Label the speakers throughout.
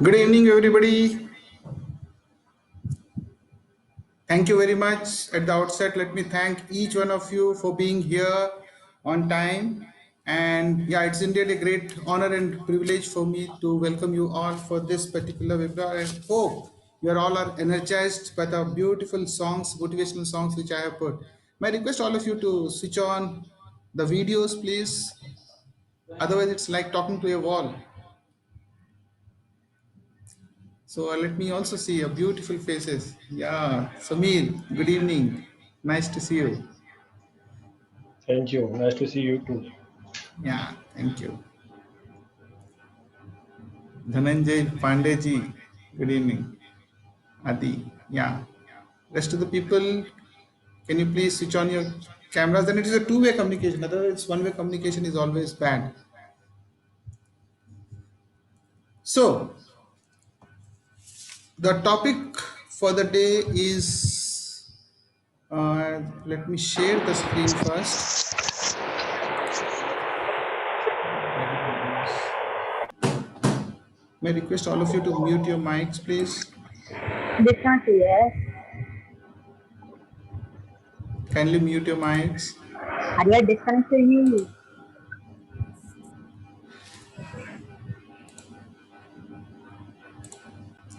Speaker 1: Good evening, everybody. Thank you very much. At the outset, let me thank each one of you for being here on time. And yeah, it's indeed a great honor and privilege for me to welcome you all for this particular webinar. I hope you are all are energized by the beautiful songs, motivational songs which I have put. My request all of you to switch on the videos, please. Otherwise, it's like talking to a wall. So let me also see your beautiful faces. Yeah, Samir, good evening. Nice to see you.
Speaker 2: Thank you. Nice to see you too.
Speaker 1: Yeah, thank you. Dhananjay Pandeji, good evening. Adi, yeah. Rest of the people, can you please switch on your cameras? Then it is a two-way communication. Otherwise, one-way communication is always bad. So the topic for the day is. Let me share the screen first. May I request all of you to mute your mics, please.
Speaker 3: Distant here.
Speaker 1: Kindly mute your mics.
Speaker 3: Are you disconnected you?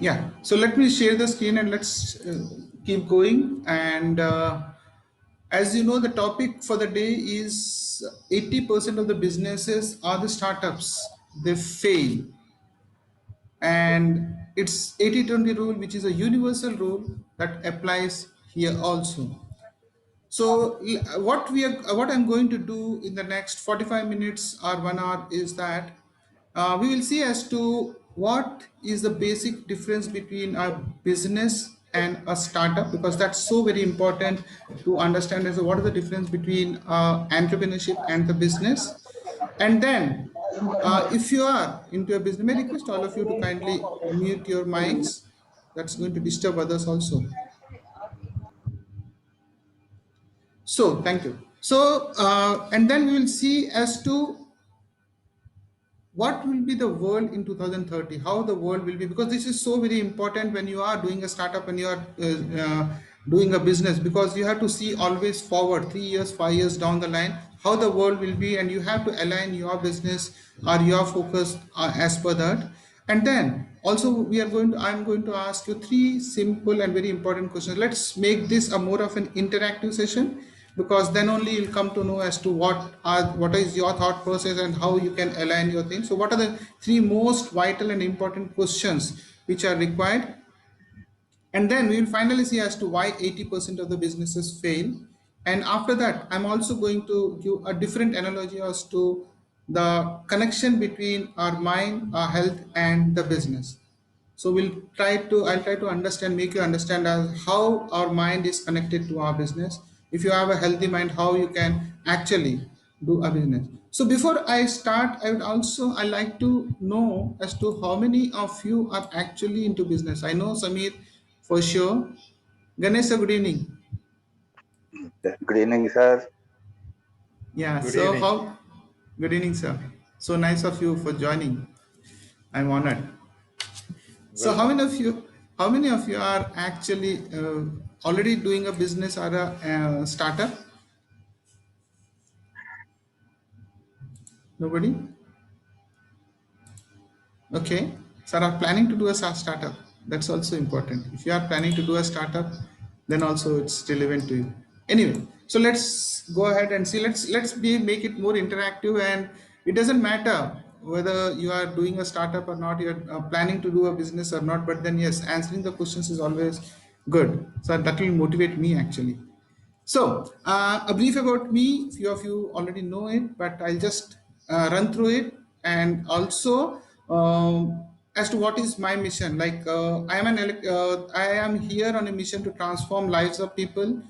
Speaker 1: Yeah, so let me share the screen and let's keep going. And as you know, the topic for the day is 80% of the businesses are the startups. They fail. And it's 80-20 rule, which is a universal rule that applies here also. So what I'm going to do in the next 45 minutes or 1 hour is that we will see as to what is the basic difference between a business and a startup, because that's so very important to understand as to what is the difference between entrepreneurship and the business. And then if you are into a business, may I request all of you to kindly mute your mics. That's going to disturb others also. So thank you. So and then we will see as to what will be the world in 2030, how the world will be, because this is so very important when you are doing a startup and you are doing a business, because you have to see always forward 3 years 5 years down the line how the world will be, and you have to align your business or your focus as per that. And then also we are going to I'm going to ask you three simple and very important questions. Let's make this a more of an interactive session, because then only you'll come to know as to what is your thought process and how you can align your things. So what are the three most vital and important questions which are required? And then we will finally see as to why 80% of the businesses fail. And after that, I'm also going to give a different analogy as to the connection between our mind, our health, and the business. So I'll try to understand, make you understand as how our mind is connected to our business. If you have a healthy mind, how you can actually do a business. So before I start, I like to know as to how many of you are actually into business. I know Samir for sure. Ganesha, good evening.
Speaker 4: Good evening, sir.
Speaker 1: Yeah,
Speaker 2: Good
Speaker 1: so
Speaker 2: evening.
Speaker 1: how good evening, sir. So nice of you for joining. I'm honored. So
Speaker 2: Welcome.
Speaker 1: how many of you are actually already doing a business or a startup? Nobody? Okay. So are planning to do a startup. That's also important. If you are planning to do a startup, then also it's relevant to you. Anyway, so let's go ahead and see. Let's make it more interactive, and it doesn't matter whether you are doing a startup or not. You're planning to do a business or not. But then yes, answering the questions is always good. So that will motivate me actually. So, a brief about me, few of you already know it, but I'll just run through it, and also as to what is my mission. Like, I am here on a mission to transform lives of people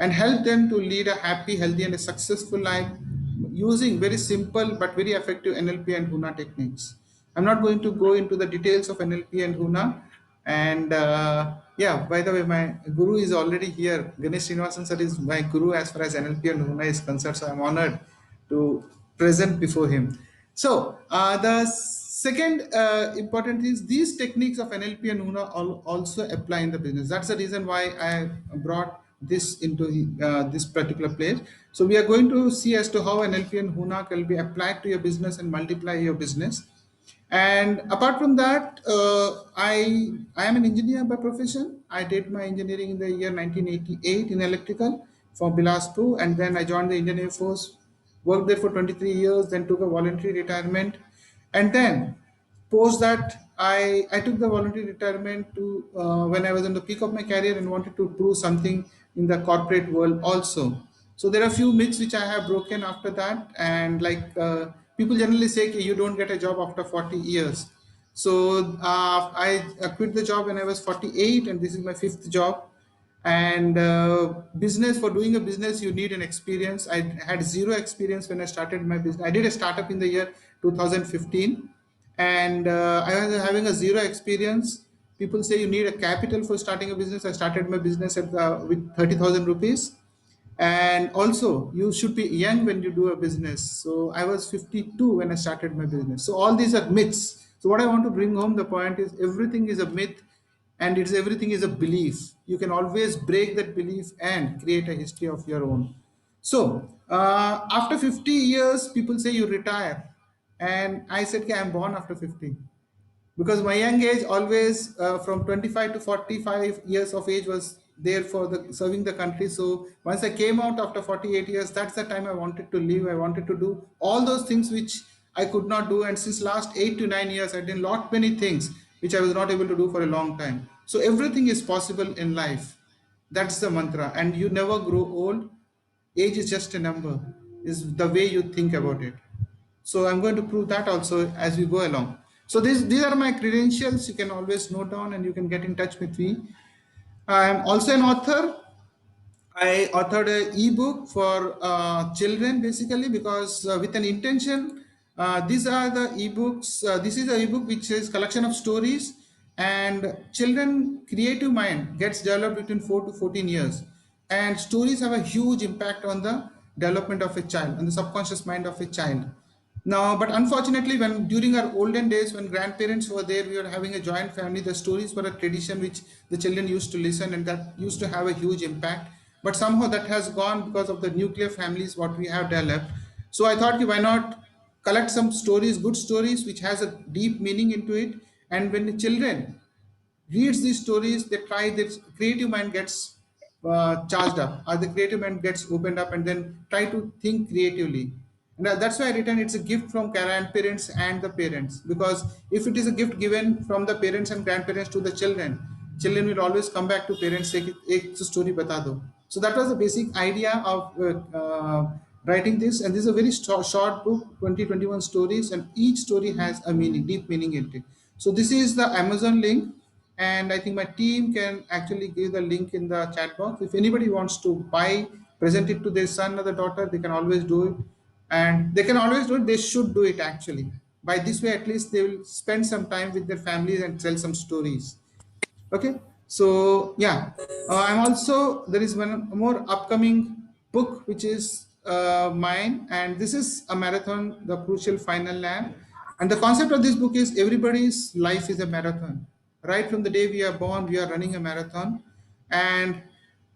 Speaker 1: and help them to lead a happy, healthy, and a successful life using very simple but very effective NLP and HUNA techniques. I'm not going to go into the details of NLP and HUNA. And yeah, by the way, my guru is already here. Ganesh Srinivasan sir is my guru as far as NLP and HUNA is concerned. So I'm honored to present before him. So the Second important is these techniques of NLP and HUNA also apply in the business. That's the reason why I brought this into this particular place. So we are going to see as to how NLP and HUNA can be applied to your business and multiply your business. And apart from that, I am an engineer by profession. I did my engineering in the year 1988 in electrical from Bilaspur, and then I joined the Indian Air Force, worked there for 23 years, then took a voluntary retirement, and then post that I took the voluntary retirement to when I was in the peak of my career and wanted to prove something in the corporate world also. So there are a few myths which I have broken after that, and like people generally say "Ki you don't get a job after 40 years." So I quit the job when I was 48, and this is my fifth job. And business, for doing a business you need an experience. I had zero experience when I started my business. I did a startup in the year 2015, and I was having a zero experience. People say you need a capital for starting a business. I started my business with 30,000 rupees. And also you should be young when you do a business. So I was 52 when I started my business. So all these are myths. So what I want to bring home the point is everything is a myth, and it's everything is a belief. You can always break that belief and create a history of your own. So after 50 years people say you retire, and I said, okay, I'm born after 50, because my young age always from 25 to 45 years of age was there for the serving the country. So once I came out after 48 years, that's the time I wanted to live. I wanted to do all those things which I could not do, and since last 8 to 9 years I did lot many things which I was not able to do for a long time. So everything is possible in life. That's the mantra, and you never grow old. Age is just a number, is the way you think about it. So I'm going to prove that also as we go along. So these are my credentials. You can always note down and you can get in touch with me. I'm also an author. I authored an ebook for children, basically, because with an intention. These are the ebooks. This is an ebook which is collection of stories, and children creative mind gets developed between 4 to 14 years, and stories have a huge impact on the development of a child and the subconscious mind of a child. Now, but unfortunately, when during our olden days, when grandparents were there, we were having a joint family. The stories were a tradition which the children used to listen, and that used to have a huge impact. But somehow that has gone because of the nuclear families what we have developed. So I thought, why not collect some stories, good stories, which has a deep meaning into it. And when the children reads these stories, they try, this creative mind gets charged up, or the creative mind gets opened up, and then try to think creatively. And that's why I written it's a gift from grandparents and the parents, because if it is a gift given from the parents and grandparents to the children, children will always come back to parents, say एक story bata do. So that was the basic idea of writing this, and this is a very short book, 2021 stories, and each story has a meaning, deep meaning in it. So this is the Amazon link, and I think my team can actually give the link in the chat box. If anybody wants to buy, present it to their son or the daughter, they can always do it, and they can always do it. They should do it actually. By this way, at least they will spend some time with their families and tell some stories. Okay, so yeah, I'm also, there is one more upcoming book which is mine, and this is a marathon, the crucial final lap. And the concept of this book is everybody's life is a marathon. Right from the day we are born, we are running a marathon, and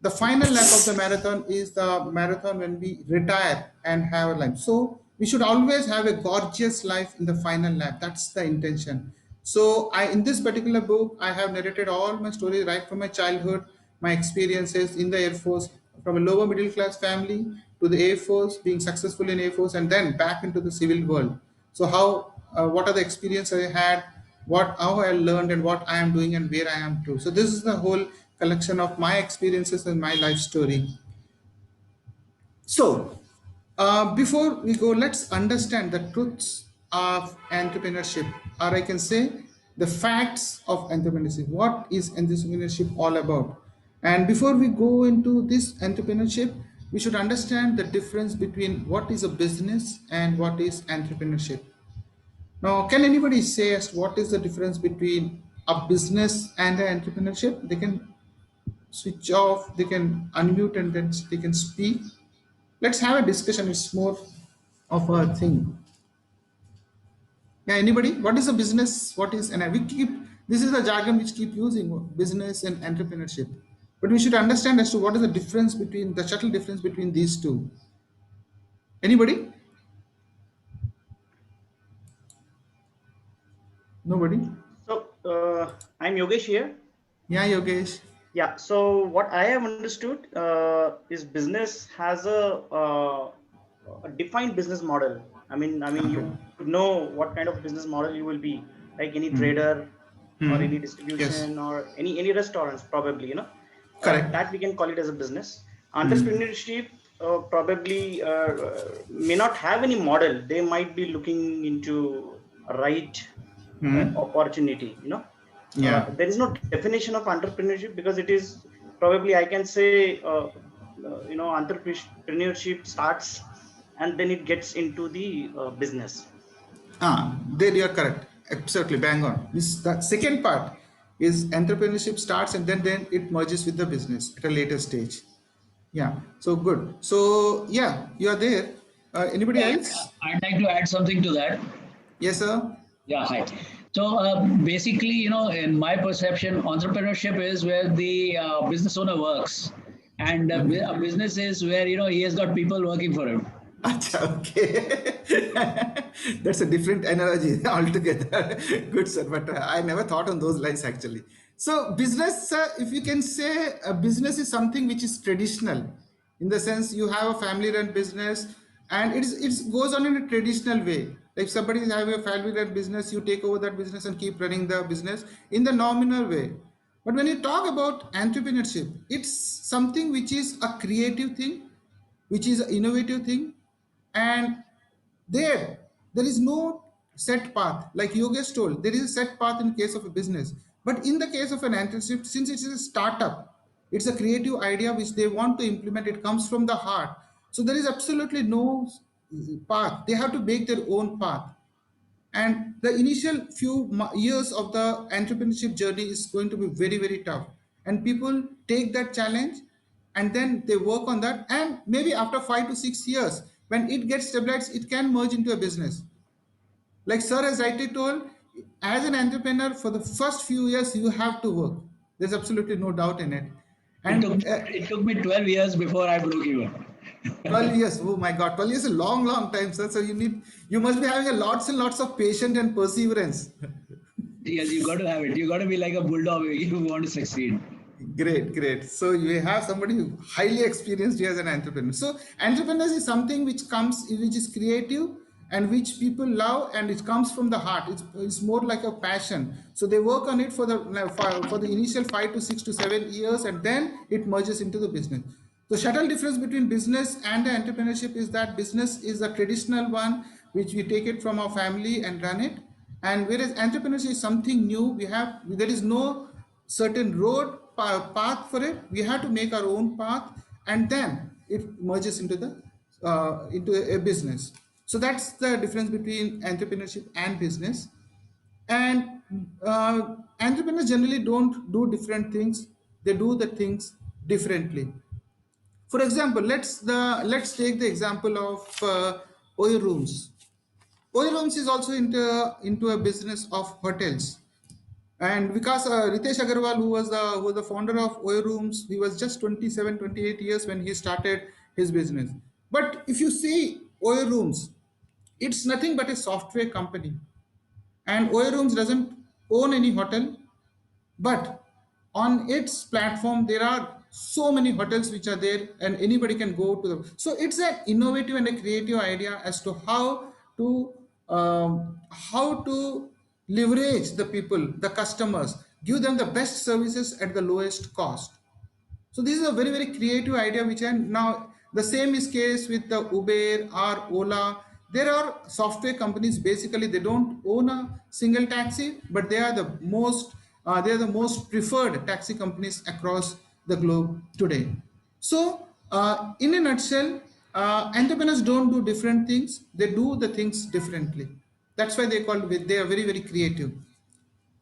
Speaker 1: the final lap of the marathon is the marathon when we retire and have a life. So we should always have a gorgeous life in the final lap. That's the intention. So I, in this particular book, I have narrated all my stories right from my childhood, my experiences in the Air Force, from a lower middle class family to the Air Force, being successful in Air Force, and then back into the civil world. So how, what are the experiences I had, what, how I learned, and what I am doing and where I am to. So this is the whole collection of my experiences and my life story. So, before we go, let's understand the truths of entrepreneurship, or I can say the facts of entrepreneurship. What is entrepreneurship all about? And before we go into this entrepreneurship, we should understand the difference between what is a business and what is entrepreneurship. Now, can anybody say us what is the difference between a business and an entrepreneurship? They can switch off, they can unmute, and then they can speak. Let's have a discussion. It's more of a thing. Yeah, anybody? What is a business? What is, and we keep, this is the jargon which keep using, business and entrepreneurship. But we should understand as to what is the difference between, the subtle difference between these two. Anybody? Nobody?
Speaker 5: So I'm Yogesh here.
Speaker 1: Yeah, Yogesh.
Speaker 5: Yeah. So what I have understood is business has a defined business model. I mean,
Speaker 1: Okay.
Speaker 5: you know what kind of business model you will be, like any
Speaker 1: Hmm.
Speaker 5: trader or any
Speaker 1: Yes,
Speaker 5: distribution or any restaurants probably.
Speaker 1: correct.
Speaker 5: That we can call it as a business.
Speaker 1: Hmm.
Speaker 5: Entrepreneurship probably may not have any model. They might be looking into a right
Speaker 1: Hmm.
Speaker 5: opportunity.
Speaker 1: Yeah.
Speaker 5: There is no definition of entrepreneurship because it is probably I can say entrepreneurship starts and then it gets into the business.
Speaker 1: There you are correct. Absolutely bang on. This, the second part is entrepreneurship starts and then it merges with the business at a later stage. Yeah. So good. So yeah, you are there. Anybody
Speaker 6: Yeah,
Speaker 1: else?
Speaker 6: I'd like to add something to that.
Speaker 1: Yes, sir.
Speaker 6: Yeah, hi. So basically, in my perception, entrepreneurship is where the business owner works, and a business is where he has got people working for him.
Speaker 1: Acha, okay. That's a different analogy altogether. Good, sir. But I never thought on those lines actually. So, business, if you can say, a business is something which is traditional, in the sense you have a family-run business, and it goes on in a traditional way. Like somebody is having a family-run business, you take over that business and keep running the business in the nominal way. But when you talk about entrepreneurship, it's something which is a creative thing, which is an innovative thing, and there is no set path. Like Yogesh told, there is a set path in case of a business, but in the case of an entrepreneurship, since it is a startup, it's a creative idea which they want to implement, it comes from the heart, so there is absolutely no path. They have to make their own path, and the initial few years of the entrepreneurship journey is going to be very very tough, and people take that challenge and then they work on that, and maybe after 5 to 6 years when it gets stabilized, it can merge into a business. Like sir has rightly told, as an entrepreneur for the first few years you have to work. There's absolutely no doubt in it.
Speaker 6: It took
Speaker 1: And
Speaker 6: it took me 12 years before I broke even.
Speaker 1: 12 years, oh my god, 12 years is a long long time, sir. So you must be having a lots and lots of patience and perseverance.
Speaker 6: Yes, you got to have it. You got to be like a bulldog if you want to succeed.
Speaker 1: Great, great. So you have somebody who highly experienced here as an entrepreneur. So entrepreneurs is something which is creative and which people love, and it comes from the heart. It's more like a passion. So they work on it for the initial 5 to 6 to 7 years, and then it merges into the business. The subtle difference between business and the entrepreneurship is that business is a traditional one, which we take it from our family and run it, and whereas entrepreneurship is something new. There is no certain path for it. We have to make our own path, and then it merges into a business. So that's the difference between entrepreneurship and business. And entrepreneurs generally don't do different things, they do the things differently. For example, let's take the example of oil rooms. Oil rooms is also into a business of hotels. And because Ritesh Agarwal, who was the founder of Oyo Rooms, he was just 27, 28 years when he started his business. But if you see Oyo Rooms, it's nothing but a software company. And Oyo Rooms doesn't own any hotel, but on its platform there are so many hotels which are there, and anybody can go to them. So it's an innovative and a creative idea as to to how to leverage the people, the customers, give them the best services at the lowest cost. So this is a very very creative idea, which, and now the same is case with the Uber or Ola. There are software companies. Basically, they don't own a single taxi, but they are the most preferred taxi companies across the globe today. So, in a nutshell, entrepreneurs don't do different things; they do the things differently. That's why they are very very creative.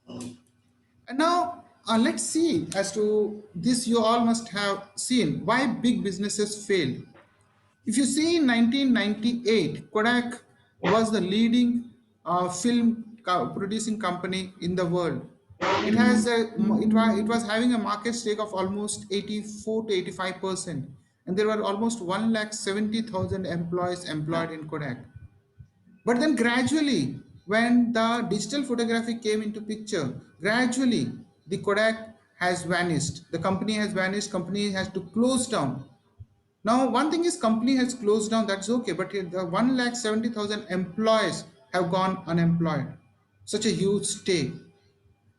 Speaker 1: And now let's see as to this. You all must have seen why big businesses fail. If you see in 1998, Kodak was the leading. producing company in the world. It has it was having a market stake of almost 84 to 85%, and there were almost 1,70,000 employees employed in Kodak. But then gradually, when the digital photography came into picture, gradually the Kodak has vanished. The company has vanished. Company has to close down. Now, one thing is company has closed down. That's okay. But the 1,70,000 employees have gone unemployed. Such a huge stake.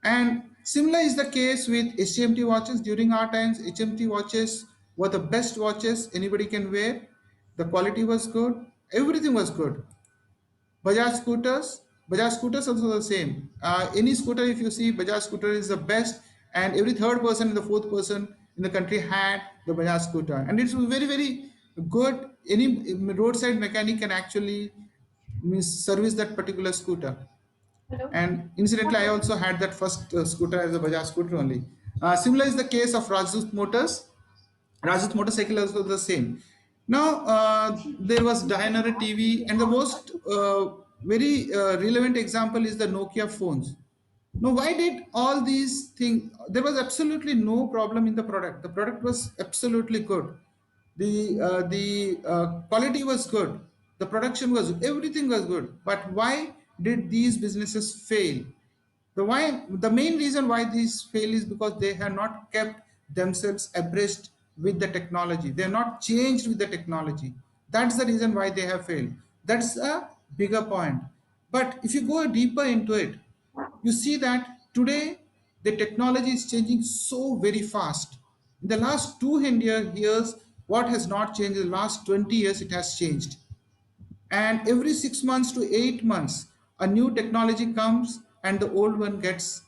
Speaker 1: And similar is the case with HMT watches. During our times, HMT watches were the best watches anybody can wear. The quality was good. Everything was good. Bajaj scooters also the same. Any scooter, if you see, Bajaj scooter is the best, and every third person and the fourth person in the country had the Bajaj scooter, and it's very very good. Any roadside mechanic can actually service that particular scooter. And incidentally, I also had that first scooter as a Bajaj scooter only. Similar is the case of Rajdoot Motors. Rajat motorcycle also the same. Now there was Dynara TV, and the most very relevant example is the Nokia phones. Now, why did all these things? There was absolutely no problem in the product. The product was absolutely good. The quality was good. The production was everything was good. But why did these businesses fail? The main reason why these fail is because they have not kept themselves abreast with the technology. They are not changed with the technology. That's the reason why they have failed. That's a bigger point. But if you go deeper into it, you see that today the technology is changing so very fast. In the last 200 years, what has not changed? In the last 20 years, it has changed. And every 6 months to 8 months, a new technology comes and the old one gets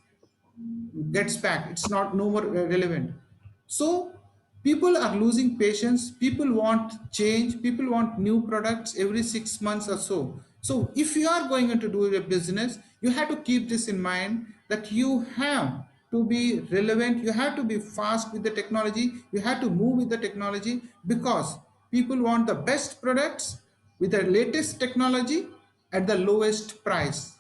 Speaker 1: back. It's not no more relevant. So people are losing patience. People want change. People want new products every 6 months or so. So if you are going to do a business, you have to keep this in mind, that you have to be relevant. You have to be fast with the technology. You have to move with the technology, because people want the best products with the latest technology at the lowest price.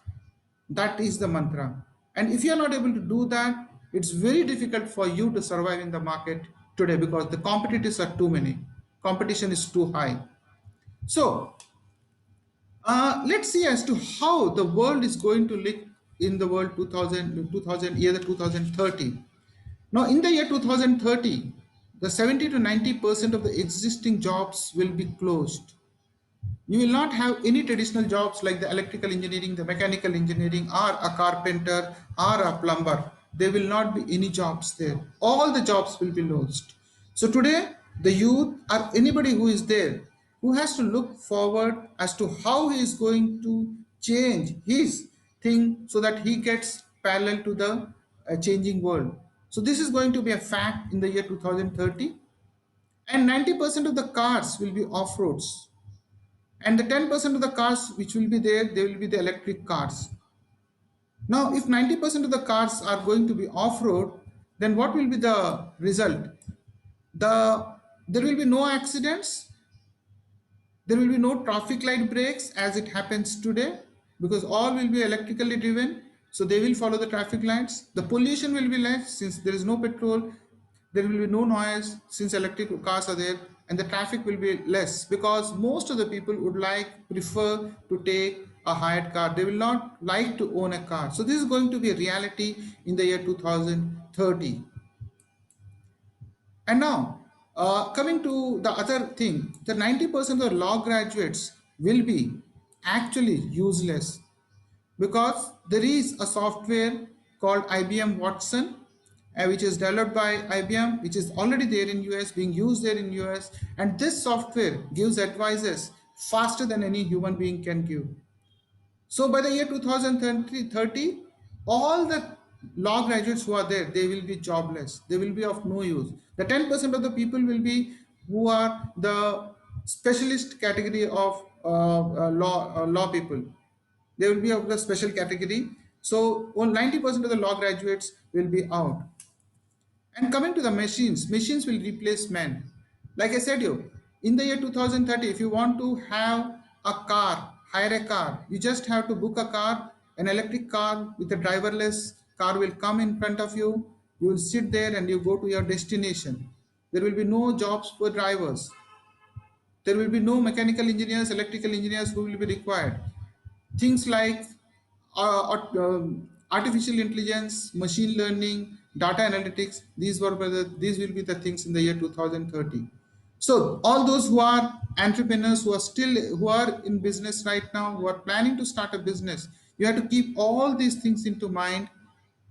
Speaker 1: That is the mantra. And if you are not able to do that, it's very difficult for you to survive in the market today, because the competitors are too many. Competition is too high. So let's see as to how the world is going to look in the world 2000 year 2030. Now, in the year 2030, the 70 to 90% of the existing jobs will be closed. You will not have any traditional jobs like the electrical engineering, the mechanical engineering, or a carpenter or a plumber. There will not be any jobs there. All the jobs will be lost. So today, the youth or anybody who is there, who has to look forward as to how he is going to change his thing so that he gets parallel to the changing world. So this is going to be a fact in the year 2030. And 90% of the cars will be off-roads, and the 10% of the cars which will be there, they will be the electric cars. Now, if 90% of the cars are going to be off-road, then what will be the result? There will be no accidents, there will be no traffic light breaks as it happens today, because all will be electrically driven. So they will follow the traffic lights. The pollution will be less since there is no petrol. There will be no noise since electric cars are there, and the traffic will be less, because most of the people would prefer to take a hired car. They will not like to own a car. So this is going to be a reality in the year 2030. And now, coming to the other thing, the 90% of law graduates will be actually useless, because there is a software called IBM Watson, which is developed by IBM, which is already there in US, being used there in US, and this software gives advices faster than any human being can give. So by the year 2030, all the law graduates who are there, they will be jobless. They will be of no use. The 10% of the people will be who are the specialist category of law people. They will be of the special category. So 90% of the law graduates will be out. And coming to the machines will replace men. Like I said, in the year 2030, if you want to have a car hire a car. You just have to book a car, an electric car with a driverless car will come in front of you. You will sit there and you go to your destination. There will be no jobs for drivers. There will be no mechanical engineers, electrical engineers who will be required. Things like artificial intelligence, machine learning, data analytics, these will be the things in the year 2030. So all those who are entrepreneurs, who are in business right now, who are planning to start a business, you have to keep all these things into mind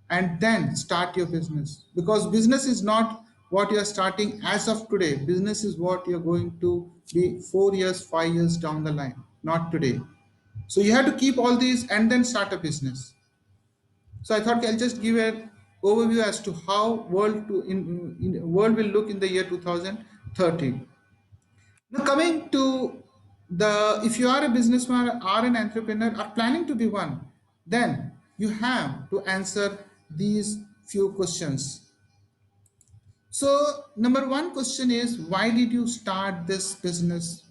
Speaker 1: and then start your business, because business is not what you are starting as of today. Business is what you're going to be 4 years, 5 years down the line, not today. So you have to keep all these and then start a business. So I thought I'll just give an overview as to how world will look in the year 2030. Now coming to if you are a businessman or an entrepreneur or planning to be one, then you have to answer these few questions. So number one question is, why did you start this business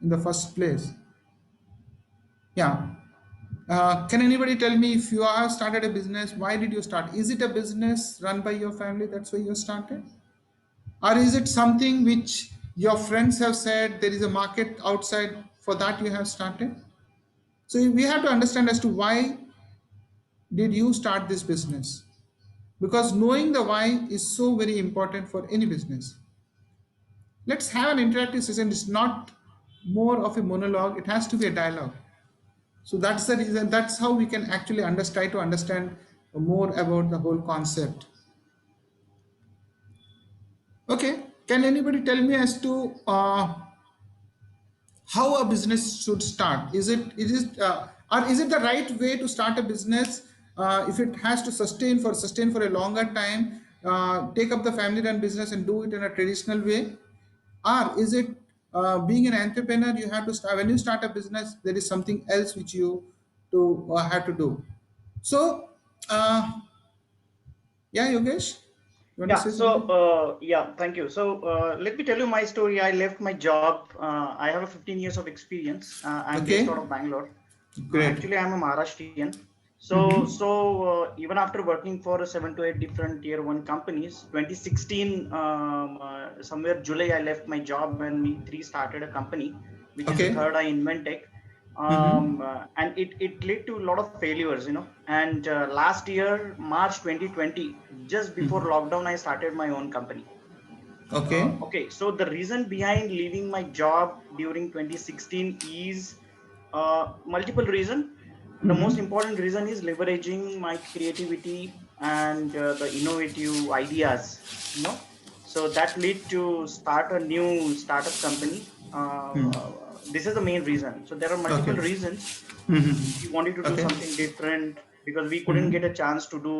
Speaker 1: in the first place? Yeah. Can anybody tell me, if you have started a business, why did you start? Is it a business run by your family? That's why you started? Or is it something which your friends have said there is a market outside, for that you have started? So we have to understand as to why did you start this business? Because knowing the why is so very important for any business. Let's have an interactive session. It's not more of a monologue, it has to be a dialogue. So that's the reason, that's how we can actually try to understand more about the whole concept. Okay, can anybody tell me as to how a business should start? Is it or is it the right way to start a business, if it has to sustain for a longer time, take up the family run business and do it in a traditional way? Or is it, being an entrepreneur, you have to start, when you start a business, there is something else which you have to do? So yeah, Yogesh, you want to
Speaker 5: Yeah,
Speaker 1: say
Speaker 5: so
Speaker 1: something?
Speaker 5: yeah, thank you. So let me tell you my story. I left my job. I have a 15 years of experience. I'm based out
Speaker 1: Okay,
Speaker 5: of Bangalore.
Speaker 1: great.
Speaker 5: Actually, I'm a Maharashtrian.
Speaker 1: Mm-hmm.
Speaker 5: Even after working for 7 to 8 different tier one companies, 2016, somewhere July, I left my job and we three started a company, which is the
Speaker 1: Okay.
Speaker 5: third eye Inventec.
Speaker 1: Mm-hmm.
Speaker 5: And it led to a lot of failures, And last year, March 2020, just before
Speaker 1: Mm-hmm.
Speaker 5: lockdown, I started my own company.
Speaker 1: Okay.
Speaker 5: Okay, so the reason behind leaving my job during 2016 is multiple reason. The most
Speaker 1: Mm-hmm.
Speaker 5: important reason is leveraging my creativity and the innovative ideas, So that lead to start a new startup company. This is the main reason. So there are multiple
Speaker 1: Okay.
Speaker 5: reasons. We wanted to
Speaker 1: Mm-hmm.
Speaker 5: do
Speaker 1: Okay.
Speaker 5: something different because we couldn't get a
Speaker 1: Mm-hmm.
Speaker 5: chance to do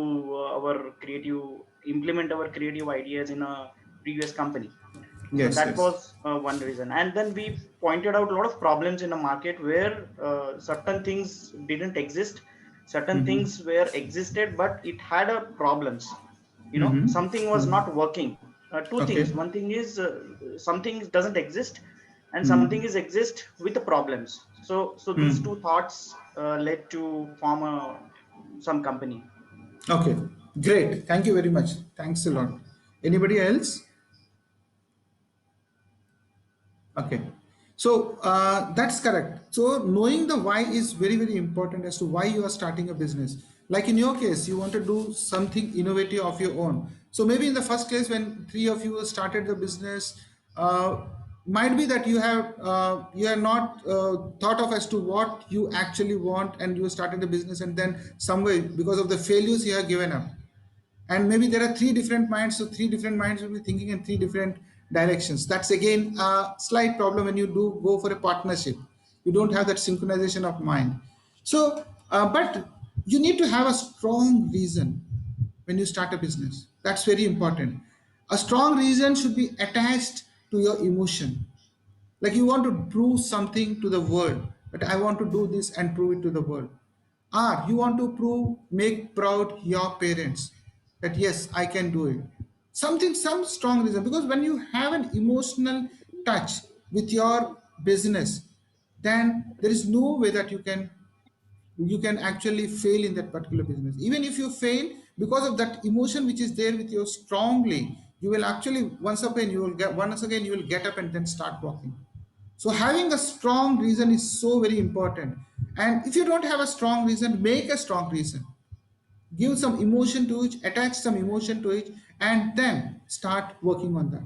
Speaker 5: implement our creative ideas in a previous company. So
Speaker 1: Yes,
Speaker 5: that
Speaker 1: yes.
Speaker 5: was one reason. And then we pointed out a lot of problems in the market where certain things didn't exist, certain
Speaker 1: Mm-hmm.
Speaker 5: things were existed, but it had a problems. Something was
Speaker 1: Mm-hmm.
Speaker 5: not working. Two things.
Speaker 1: Okay.
Speaker 5: One thing is something doesn't exist, and something
Speaker 1: Mm-hmm.
Speaker 5: is exist with the problems. So these two thoughts led to form some company.
Speaker 1: Okay. Great. Thank you very much. Thanks a lot. Anybody else? Okay. So that's correct. So knowing the why is very, very important as to why you are starting a business. Like in your case, you want to do something innovative of your own. So maybe in the first place, when three of you started the business, might be that you are not thought of as to what you actually want, and you started the business, and then somewhere because of the failures you have given up. And maybe there are three different minds, so three different minds will be thinking in three different directions. That's again a slight problem when you do go for a partnership. You don't have that synchronization of mind. So but you need to have a strong reason when you start a business. That's very important. A strong reason should be attached to your emotion. Like you want to prove something to the world, but I want to do this and prove it to the world. Or you want to make proud your parents that yes, I can do it. Some strong reason, because when you have an emotional touch with your business, then there is no way that you can actually fail in that particular business. Even if you fail, because of that emotion which is there with you strongly, you will actually once again you will get up and then start walking. So having a strong reason is so very important. And if you don't have a strong reason, make a strong reason. Give some emotion to it, attach some emotion to it, and then start working on that.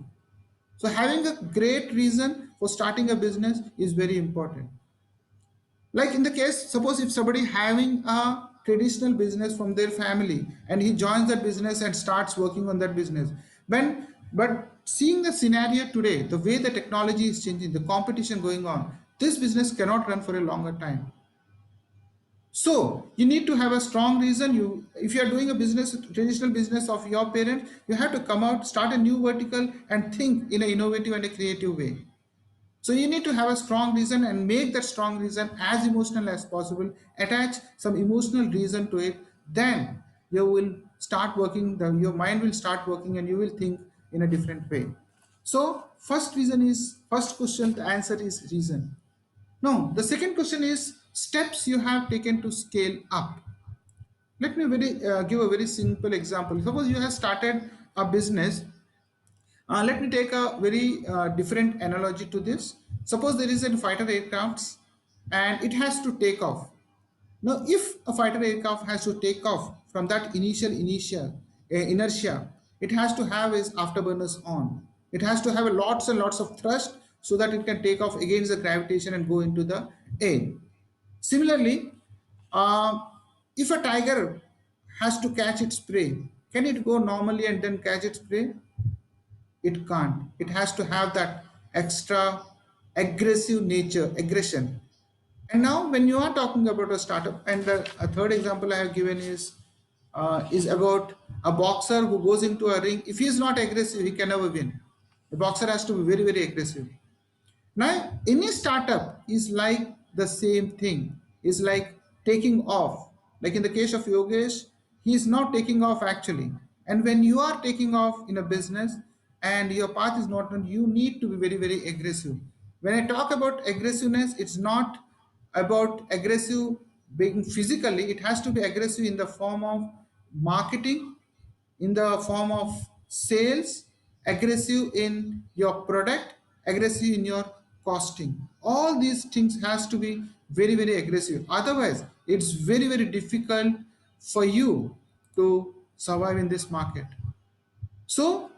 Speaker 1: So having a great reason for starting a business is very important. Like in the case, suppose if somebody having a traditional business from their family and he joins that business and starts working on that business, but seeing the scenario today, the way the technology is changing, the competition going on, this business cannot run for a longer time. So you need to have a strong reason. If you are doing a business, traditional business of your parents, you have to come out, start a new vertical, and think in an innovative and a creative way. So you need to have a strong reason and make that strong reason as emotional as possible. Attach some emotional reason to it. Then you will start working. Your mind will start working, and you will think in a different way. So first question. The answer is reason. No, the second question is steps you have taken to scale up. Let me give a very simple example. Suppose you have started a business. Let me take a very different analogy to this. Suppose there is a fighter aircraft and it has to take off. Now, if a fighter aircraft has to take off from that initial inertia, it has to have its afterburners on. It has to have a lots and lots of thrust so that it can take off against the gravitation and go into the air. Similarly, uh, if a tiger has to catch its prey, can it go normally and then catch its prey? It can't. It has to have that extra aggressive nature, aggression. And now, when you are talking about a startup, and a third example I have given is about a boxer who goes into a ring. If he is not aggressive, he can never win. The boxer has to be very, very aggressive. Now, any startup is like the same thing, is like taking off. Like in the case of Yogesh, he is not taking off actually. And when you are taking off in a business and your path is not known, you need to be very, very aggressive. When I talk about aggressiveness, it's not about aggressive being physically, it has to be aggressive in the form of marketing, in the form of sales, aggressive in your product, aggressive in your costing. All these things has to be very, very aggressive. Otherwise, it's very, very difficult for you to survive in this market. So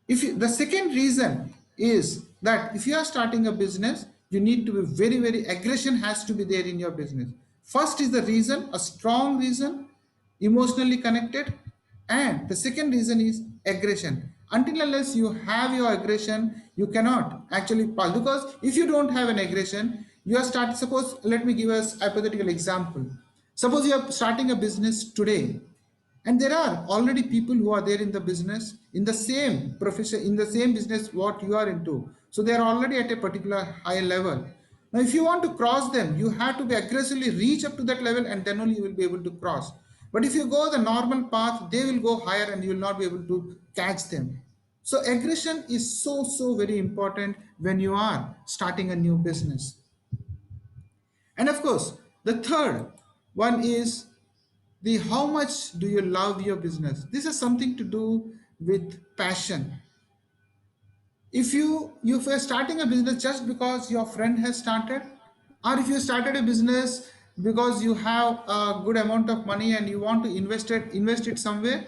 Speaker 1: the second reason is that if you are starting a business, you need to be very, very aggression has to be there in your business. First is the reason, a strong reason, emotionally connected, and the second reason is aggression. Until unless you have your aggression, you cannot actually pass, because if you don't have an aggression, you are starting. Suppose, let me give us a hypothetical example. Suppose you are starting a business today, and there are already people who are there in the business, in the same profession, in the same business what you are into, so they are already at a particular high level. Now if you want to cross them, you have to be aggressively reach up to that level, and then only you will be able to cross. But if you go the normal path, they will go higher and you will not be able to catch them. So aggression is so very important when you are starting a new business. And of course, the third one is the how much do you love your business. This is something to do with passion. If you're starting a business just because your friend has started, or if you started a business because you have a good amount of money and you want to invest it somewhere,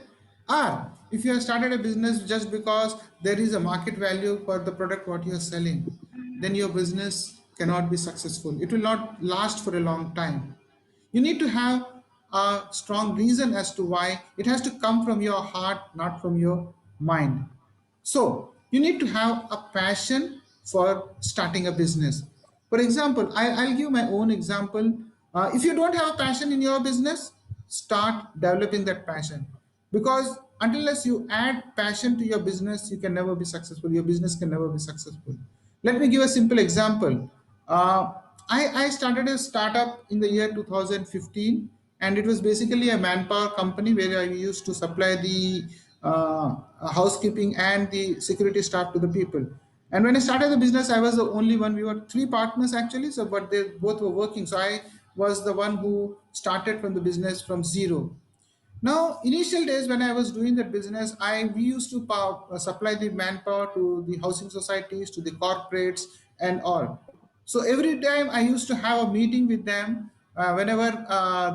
Speaker 1: or if you have started a business just because there is a market value for the product what you are selling, then your business cannot be successful. It will not last for a long time. You need to have a strong reason as to why. It has to come from your heart, not from your mind. So you need to have a passion for starting a business. For example, I'll give my own example. If you don't have a passion in your business, start developing that passion. Because unless you add passion to your business, you can never be successful. Your business can never be successful. Let me give a simple example. Uh, I started a startup in the year 2015, and it was basically a manpower company where I used to supply the housekeeping and the security staff to the people. And when I started the business, I was the only one. We were three partners actually, so but they both were working. So I was the one who started from the business from zero. Now, initial days when I was doing that business, we used to supply the manpower to the housing societies, to the corporates, and all. So every time I used to have a meeting with them. Whenever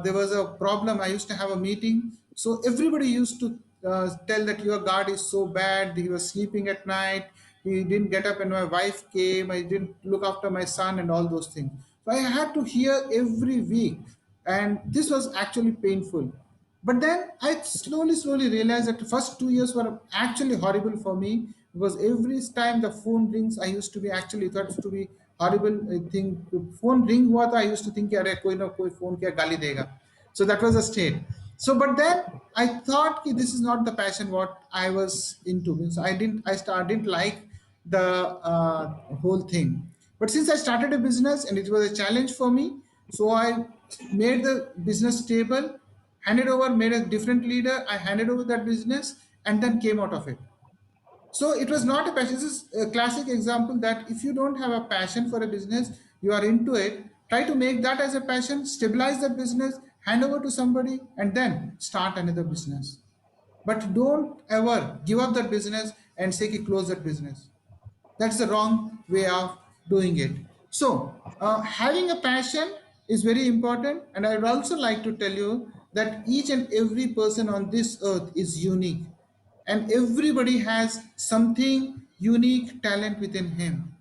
Speaker 1: there was a problem, I used to have a meeting. So everybody used to tell that your guard is so bad. He was sleeping at night. He didn't get up when my wife came. I didn't look after my son and all those things. So I had to hear every week, and this was actually painful. But then I slowly realized that the first 2 years were actually horrible for me, because every time the phone rings, I used to be actually thought to be horrible. I think phone ring हुआ था, I used to think कि अरे कोई ना कोई phone किया गाली देगा. So that was a state. So but then I thought कि this is not the passion what I was into. Means didn't like the whole thing. But since I started a business and it was a challenge for me, so I made the business stable, handed over, made a different leader. I handed over that business and then came out of it. So it was not a passion. This is a classic example that if you don't have a passion for a business, you are into it, try to make that as a passion, stabilize that business, hand over to somebody, and then start another business. But don't ever give up that business and say, "Ki close that business." That's the wrong way of doing it. So having a passion is very important, and I would also like to tell you that each and every person on this earth is unique, and everybody has something unique talent within him.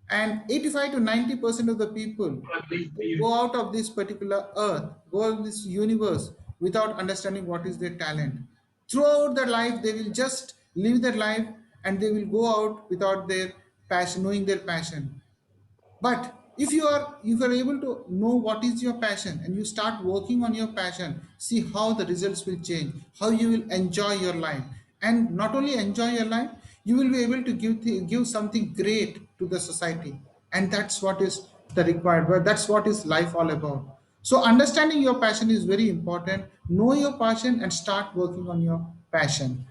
Speaker 1: And 85 to 90% of the people go out of this particular earth, go out of this universe without understanding what is their talent. Throughout their life, they will just live their life and they will go out without their passion, knowing their passion. But if you are able to know what is your passion and you start working on your passion, see how the results will change, how you will enjoy your life. And not only enjoy your life, you will be able to give something great to the society. And that's what is the required, but that's what is life all about. So understanding your passion is very important. Know your passion and start working on your passion.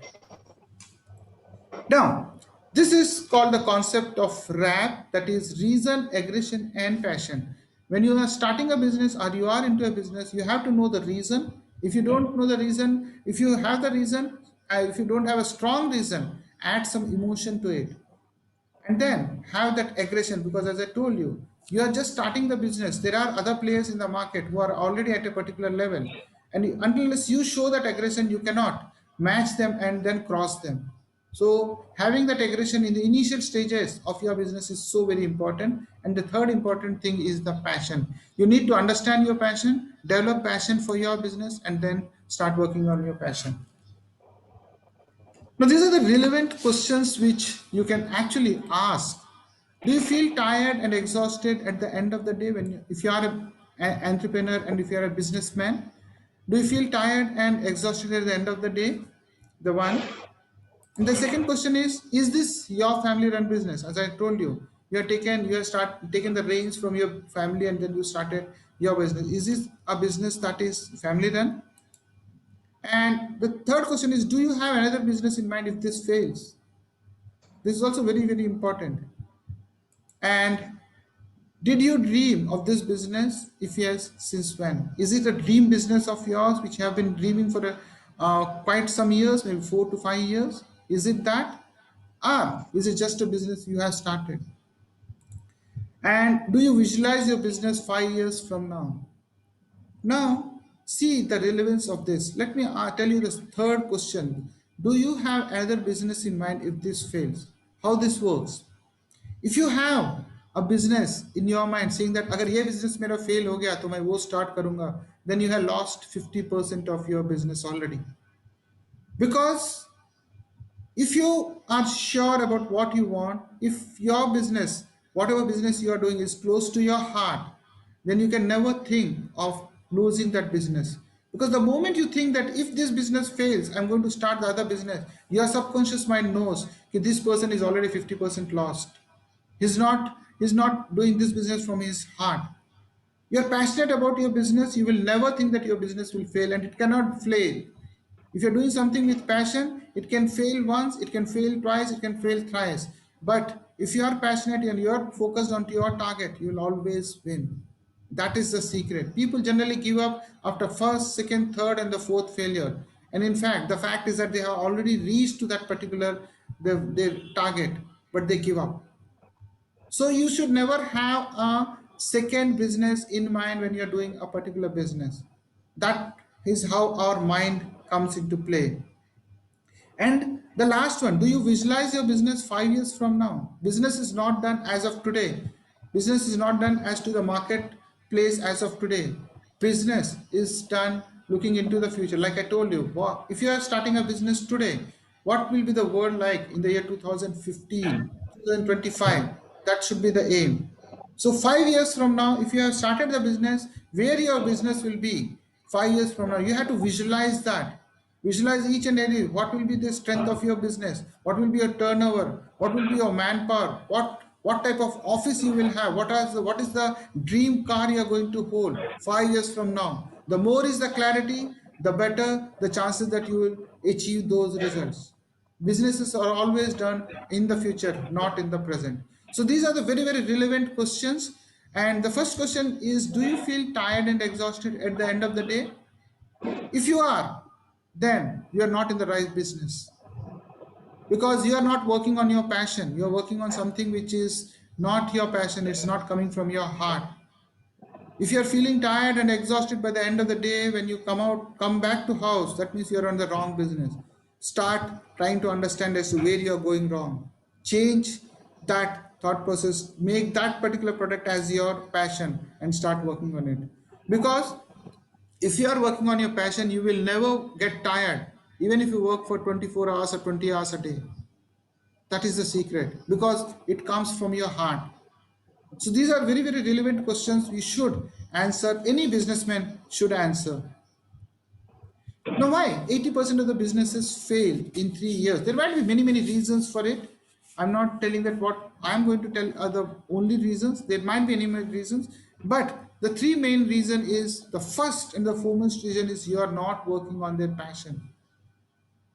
Speaker 1: Now, this is called the concept of RAP, that is reason, aggression, and passion. When you are starting a business or you are into a business, you have to know the reason. If you don't know the reason, if you have the reason, if you don't have a strong reason, add some emotion to it. And then have that aggression, because as I told you, you are just starting the business. There are other players in the market who are already at a particular level. And unless you show that aggression, you cannot match them and then cross them. So having that aggression in the initial stages of your business is so very important. And the third important thing is the passion. You need to understand your passion, develop passion for your business, and then start working on your passion. Now, these are the relevant questions which you can actually ask. Do you feel tired and exhausted at the end of the day if you are an entrepreneur and if you are a businessman? Do you feel tired and exhausted at the end of the day? The one. And the second question is this your family run business? As I told you, you have taken the reins from your family and then you started your business. Is this a business that is family run? And the third question is, do you have another business in mind if this fails? This is also very, very important. And did you dream of this business? If yes, since when? Is it a dream business of yours which you have been dreaming for quite some years, maybe 4 to 5 years? Is it that? Or is it just a business you have started? And do you visualize your business 5 years from now? Now, see the relevance of this. Let me tell you the third question. Do you have another business in mind if this fails? How this works? If you have a business in your mind saying that अगर ये business मेरा fail हो गया तो मैं वो start करूँगा, then you have lost 50% of your business already. Because if you are sure about what you want, if your business, whatever business you are doing is close to your heart, then you can never think of losing that business. Because the moment you think that if this business fails, I'm going to start the other business, your subconscious mind knows that this person is already 50% lost. He's not doing this business from his heart. You're passionate about your business, you will never think that your business will fail, and it cannot fail. If you're doing something with passion, it can fail once, it can fail twice, it can fail thrice. But if you are passionate and you are focused on your target, you will always win. That is the secret. People generally give up after first, second, third, and the fourth failure. And in fact, the fact is that they have already reached to that particular their target, but they give up. So you should never have a second business in mind when you're doing a particular business. That is how our mind comes into play. And the last one, do you visualize your business 5 years from now? Business is not done as of today. Business is not done as to the marketplace as of today. Business is done looking into the future. Like I told you, if you are starting a business today, what will be the world like in the year 2015, 2025? That should be the aim. So 5 years from now, if you have started the business, where your business will be 5 years from now, you have to visualize that. Visualize each and every, what will be the strength of your business, what will be your turnover, what will be your manpower, what type of office you will have, what is the dream car you are going to hold 5 years from now. The more is the clarity, the better the chances that you will achieve those results. Businesses are always done in the future, not in the present. So these are the very, very relevant questions. And the first question is, do you feel tired and exhausted at the end of the day? If you are, then you are not in the right business, because you are not working on your passion. You are working on something which is not your passion. It's not coming from your heart. If you are feeling tired and exhausted by the end of the day, when you come back to house, that means you are on the wrong business. Start trying to understand as to where you are going wrong. Change that thought process. Make that particular product as your passion and start working on it. Because if you are working on your passion, you will never get tired, even if you work for 24 hours or 20 hours a day. That is the secret, because it comes from your heart. So these are very, very relevant questions we should answer. Any businessman should answer. Now, why 80% of the businesses fail in 3 years? There might be many, many reasons for it. I'm not telling that what I'm going to tell are the only reasons. There might be any many reasons, but the three main reason is, the first and the foremost reason is, you are not working on their passion.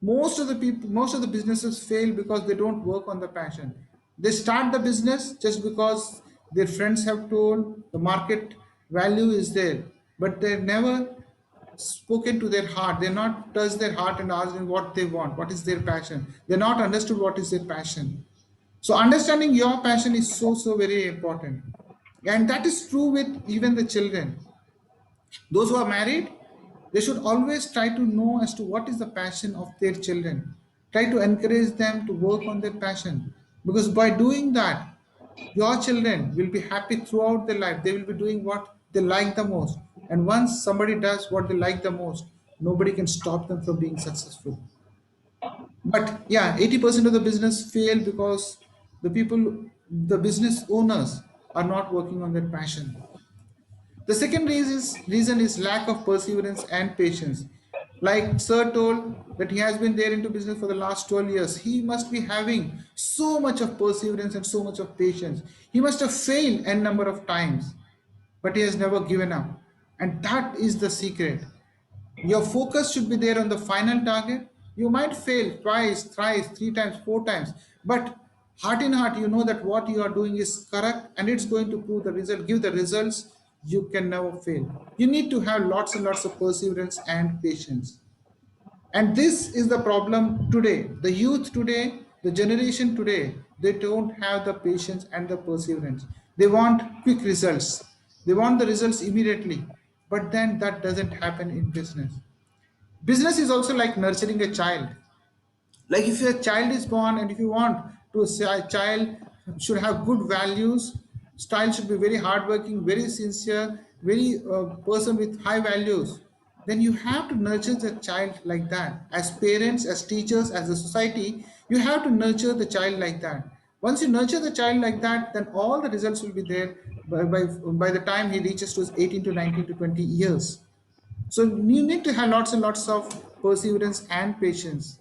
Speaker 1: Most of the businesses fail because they don't work on the passion. They start the business just because their friends have told, the market value is there, but they never spoken to their heart. They're not touched their heart and asked them what they want, what is their passion. They're not understood what is their passion. So understanding your passion is so, so very important. And that is true with even the children. Those who are married, they should always try to know as to what is the passion of their children. Try to encourage them to work on their passion. Because by doing that, your children will be happy throughout their life. They will be doing what they like the most. And once somebody does what they like the most, nobody can stop them from being successful. But yeah, 80% of the business fail because the business owners are not working on their passion. The second reason is lack of perseverance and patience. Like Sir told that he has been there into business for the last 12 years. He must be having so much of perseverance and so much of patience. He must have failed n number of times, but he has never given up. And that is the secret. Your focus should be there on the final target. You might fail twice, thrice, 3 times, 4 times, but heart in heart, you know that what you are doing is correct and it's going to prove the result, give the results. You can never fail. You need to have lots and lots of perseverance and patience. And this is the problem today. The youth today, the generation today, they don't have the patience and the perseverance. They want quick results. They want the results immediately. But then that doesn't happen in business. Business is also like nurturing a child. Like if your child is born and if you want to say a child should have good values, child should be very hardworking, very sincere, very person with high values, then you have to nurture the child like that. As parents, as teachers, as a society, you have to nurture the child like that. Once you nurture the child like that, then all the results will be there by the time he reaches to 18 to 19 to 20 years. So you need to have lots and lots of perseverance and patience.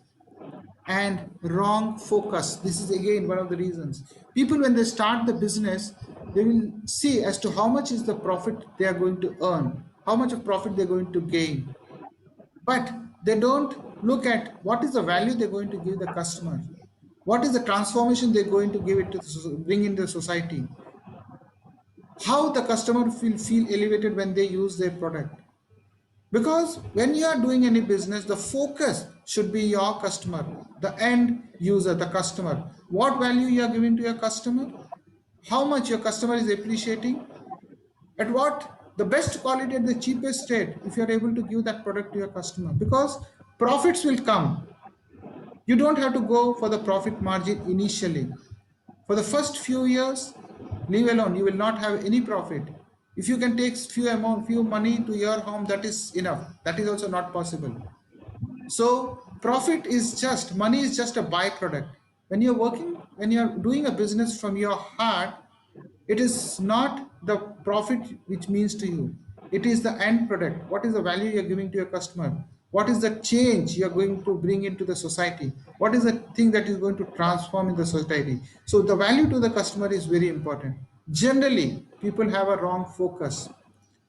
Speaker 1: And wrong focus. This is again one of the reasons. People, when they start the business, they will see as to how much is the profit they are going to earn, how much of profit they're going to gain. But they don't look at what is the value they're going to give the customer. what is the transformation they're going to give it to bring into the society, how the customer will feel elevated when they use their product. Because when you are doing any business, the focus should be your customer, the end user, the customer. What value you are giving to your customer, how much your customer is appreciating, at what the best quality at the cheapest rate, if you are able to give that product to your customer, because profits will come. You don't have to go for the profit margin initially. For the first few years, leave alone, you will not have any profit. If you can take few money to your home, that is enough. That is also not possible. So profit is just, money is just a byproduct. When you're working, when you're doing a business from your heart, it is not the profit which means to you. It is the end product. What is the value you're giving to your customer? What is the change you're going to bring into the society? What is the thing that is going to transform in the society? So the value to the customer is very important. Generally, people have a wrong focus.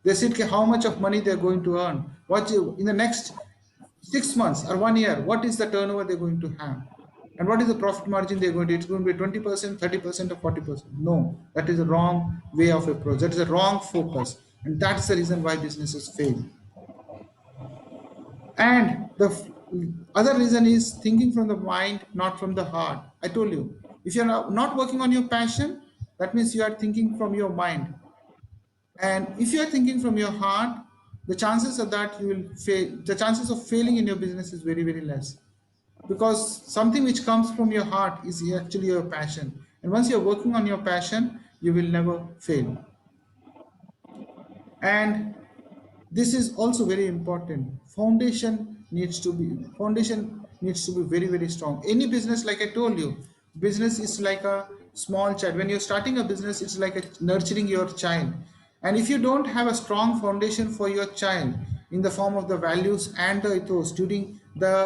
Speaker 1: They said, "Okay, how much of money they're going to earn? What in the next 6 months or 1 year, what is the turnover they're going to have? And what is the profit margin they're going to, it's going to be 20%, 30%, or 40%. No, that is a wrong way of approach. That is a wrong focus. And that's the reason why businesses fail. And the other reason is thinking from the mind, not from the heart. I told you, if you're not working on your passion, that means you are thinking from your mind. And if you are thinking from your heart, the chances of that you will fail, the chances of failing in your business is very, very less. Because something which comes from your heart is actually your passion. And once you're working on your passion, you will never fail. And this is also very important. Foundation needs to be very, very strong. Any business, like I told you, business is like a small child. When you're starting a business, it's like nurturing your child. And if you don't have a strong foundation for your child in the form of the values and the ethos during the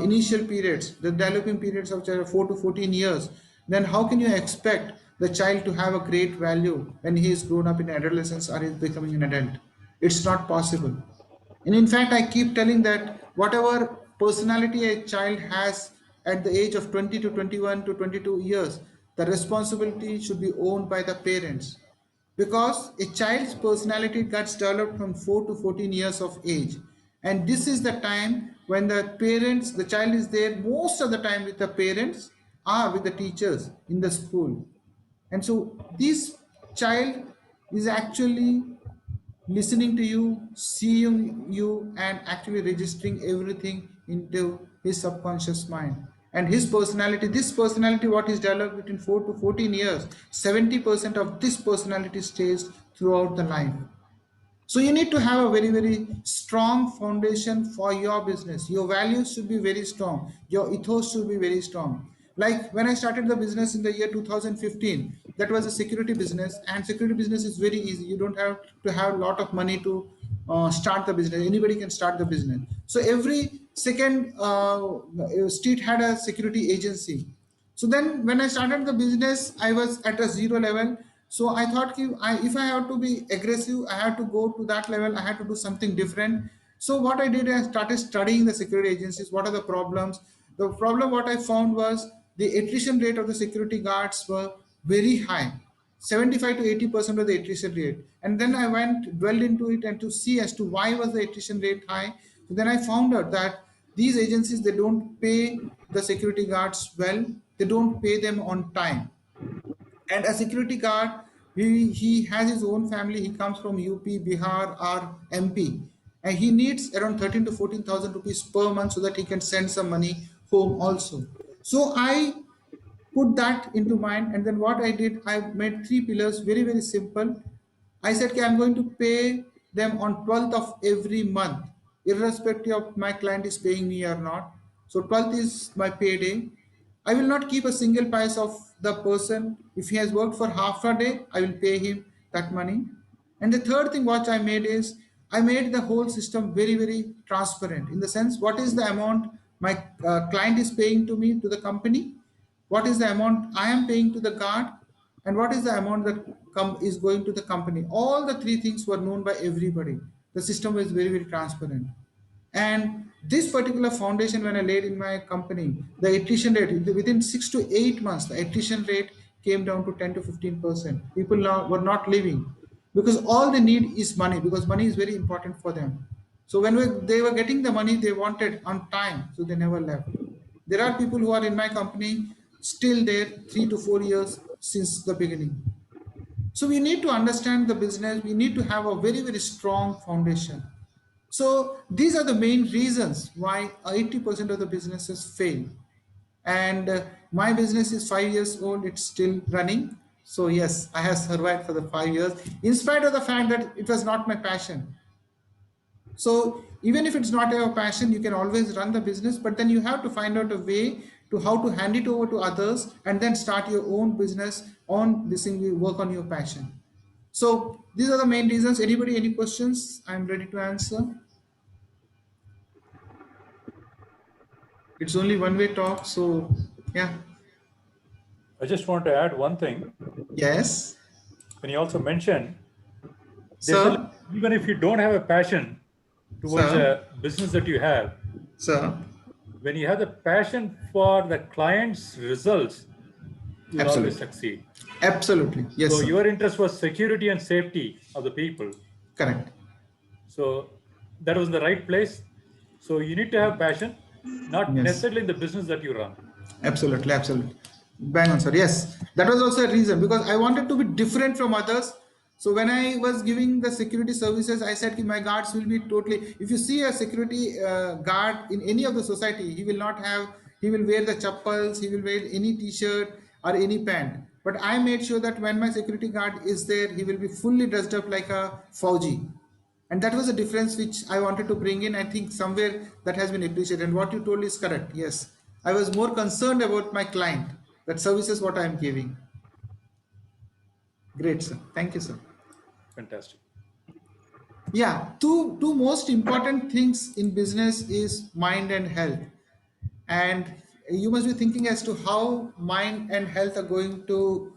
Speaker 1: initial periods, the developing periods of 4 to 14 years, then how can you expect the child to have a great value when he is grown up in adolescence or is becoming an adult? It's not possible. And in fact, I keep telling that whatever personality a child has at the age of 20 to 21 to 22 years, the responsibility should be owned by the parents. Because a child's personality gets developed from 4 to 14 years of age. And this is the time when the parents, the child is there most of the time with the parents or with the teachers in the school. And so this child is actually listening to you, seeing you, and actually registering everything into his subconscious mind. And his personality, this personality, what is developed between 4 to 14 years, 70% of this personality stays throughout the life. So you need to have a very, very strong foundation for your business. Your values should be very strong. Your ethos should be very strong. Like when I started the business in the year 2015, that was a security business, and security business is very easy. You don't have to have a lot of money to start the business. Anybody can start the business. So every second street had a security agency. So then when I started the business, I was at a zero level. So I thought if I have to be aggressive, I have to go to that level. I have to do something different. So what I did, I started studying the security agencies. What are the problems? The problem what I found was the attrition rate of the security guards were very high. 75 to 80% of the attrition rate. And then I dwelled into it and to see as to why was the attrition rate high. So then I found out that these agencies, they don't pay the security guards well. They don't pay them on time. And a security guard, he has his own family. He comes from UP, Bihar, or MP, and he needs around 13 to 14,000 rupees per month so that he can send some money home also. So I put that into mind, and then what I did, I made 3 pillars, very, very simple. I said, okay, I'm going to pay them on 12th of every month, irrespective of my client is paying me or not. So 12th is my payday. I will not keep a single piece of the person. If he has worked for half a day, I will pay him that money. And the third thing what I made is, I made the whole system very, very transparent, in the sense, what is the amount my client is paying to me, to the company, what is the amount I am paying to the guard, and what is the amount that is going to the company. All the 3 things were known by everybody. The system was very, very transparent. And This particular foundation, when I laid in my company, the attrition rate within 6 to 8 months, the attrition rate came down to 10 to 15%. People now were not leaving because all they need is money, because money is very important for them. So when they were getting the money they wanted on time, so they never left. There are people who are in my company still there 3 to 4 years since the beginning. So we need to understand the business. We need to have a very, very strong foundation. So these are the main reasons why 80% of the businesses fail. And my business is 5 years old. It's still running. So yes, I have survived for the 5 years, in spite of the fact that it was not my passion. So even if it's not your passion, you can always run the business, but then you have to find out a way to how to hand it over to others and then start your own business on this thing, you work on your passion. So these are the main reasons. Anybody, any questions? I'm ready to answer. It's only one-way talk, so yeah.
Speaker 7: I just want to add one thing.
Speaker 1: Yes.
Speaker 7: When you also mentioned,
Speaker 1: Sir.
Speaker 7: even if you don't have a passion towards
Speaker 1: Sir.
Speaker 7: a business that you have,
Speaker 1: Sir.
Speaker 7: when you have the passion for the client's results, you'll
Speaker 1: Absolutely.
Speaker 7: always succeed.
Speaker 1: Absolutely. Yes.
Speaker 7: So
Speaker 1: sir.
Speaker 7: your interest was security and safety of the people.
Speaker 1: Correct.
Speaker 7: So that was in the right place. So you need to have passion, not
Speaker 1: Yes.
Speaker 7: necessarily in the business that you run.
Speaker 1: Absolutely, absolutely. Bang on, sir. Yes, that was also a reason, because I wanted to be different from others. So when I was giving the security services, I said my guards will be totally. If you see a security guard in any of the society, he will not have. He will wear the chappals. He will wear any T-shirt or any pant. But I made sure that when my security guard is there, he will be fully dressed up like a Fauji. And that was a difference which I wanted to bring in. I think somewhere that has been appreciated. And what you told is correct. Yes, I was more concerned about my client, that services what I am giving. Great, sir. Thank you, sir.
Speaker 7: Fantastic.
Speaker 1: Yeah, two most important things in business is mind and health. And you must be thinking as to how mind and health are going to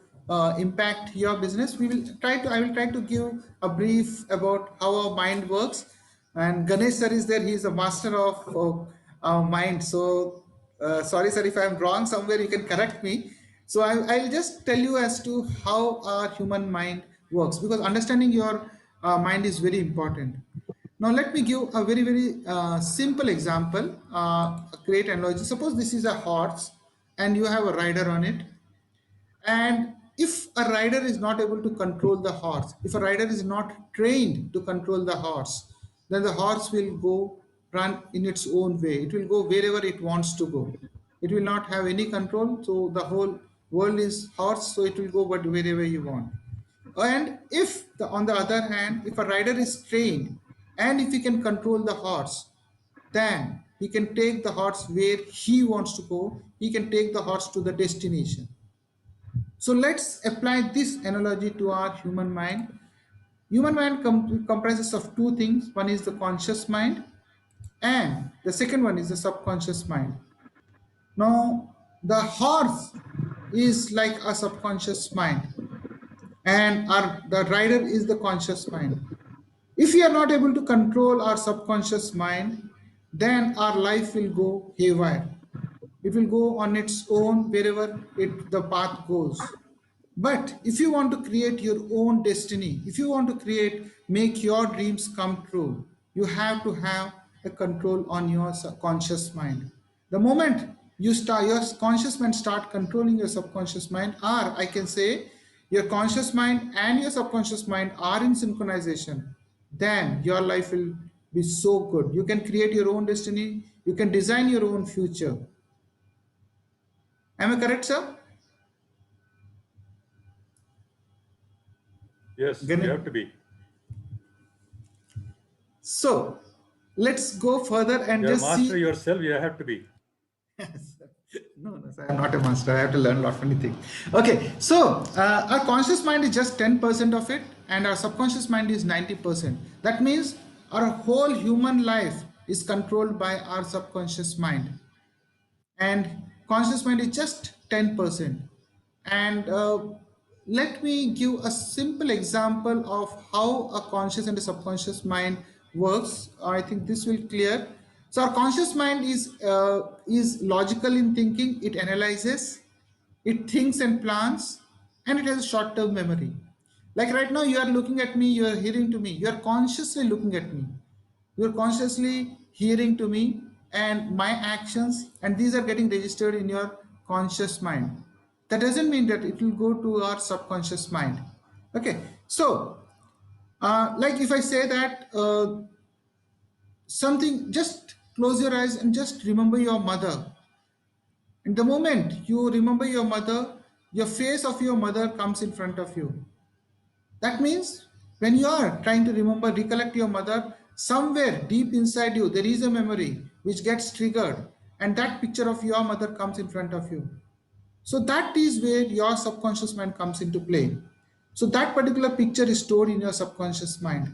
Speaker 1: impact your business. I will try to give a brief about how our mind works. And Ganesh sir is there. He is a master of mind. So sorry, sir, if I'm wrong somewhere, you can correct me. So I'll just tell you as to how our human mind works, because understanding your mind is very important. Now let me give a very, very simple example, a great analogy. Suppose this is a horse and you have a rider on it. And if a rider is not able to control the horse, if a rider is not trained to control the horse, then the horse will go run in its own way. It will go wherever it wants to go. It will not have any control. So the whole world is horse, so it will go but wherever you want. And if on the other hand, if a rider is trained and if he can control the horse, then he can take the horse where he wants to go. He can take the horse to the destination. So let's apply this analogy to our human mind. Human mind comprises of two things. One is the conscious mind, and the second one is the subconscious mind. Now, the horse is like a subconscious mind, and the rider is the conscious mind. If we are not able to control our subconscious mind, then our life will go haywire. It will go on its own wherever the path goes. But if you want to create your own destiny, if you want to make your dreams come true, you have to have a control on your subconscious mind. The moment your conscious mind start controlling your subconscious mind, or I can say your conscious mind and your subconscious mind are in synchronization, then your life will be so good. You can create your own destiny. You can design your own future. Am I correct, sir?
Speaker 7: Yes, you have to be.
Speaker 1: So let's go further and
Speaker 7: You're a
Speaker 1: just
Speaker 7: master
Speaker 1: see.
Speaker 7: yourself, you have to be.
Speaker 1: No, sir, I'm not a master. I have to learn a lot of many things. Okay, so our conscious mind is just 10% of it, and our subconscious mind is 90%. That means our whole human life is controlled by our subconscious mind, and conscious mind is just 10%. And let me give a simple example of how a conscious and a subconscious mind works. I think this will clear. So our conscious mind is logical in thinking. It analyzes, it thinks and plans, and it has a short-term memory. Like right now, you are looking at me, you are hearing to me, you are consciously looking at me, you are consciously hearing to me, and my actions, and these are getting registered in your conscious mind. That doesn't mean that it will go to our subconscious mind. Okay, so like if I say that something, just close your eyes and just remember your mother. And the moment you remember your mother, your face of your mother comes in front of you. That means when you are trying to remember, recollect your mother, somewhere deep inside you, there is a memory which gets triggered, and that picture of your mother comes in front of you. So that is where your subconscious mind comes into play. So that particular picture is stored in your subconscious mind.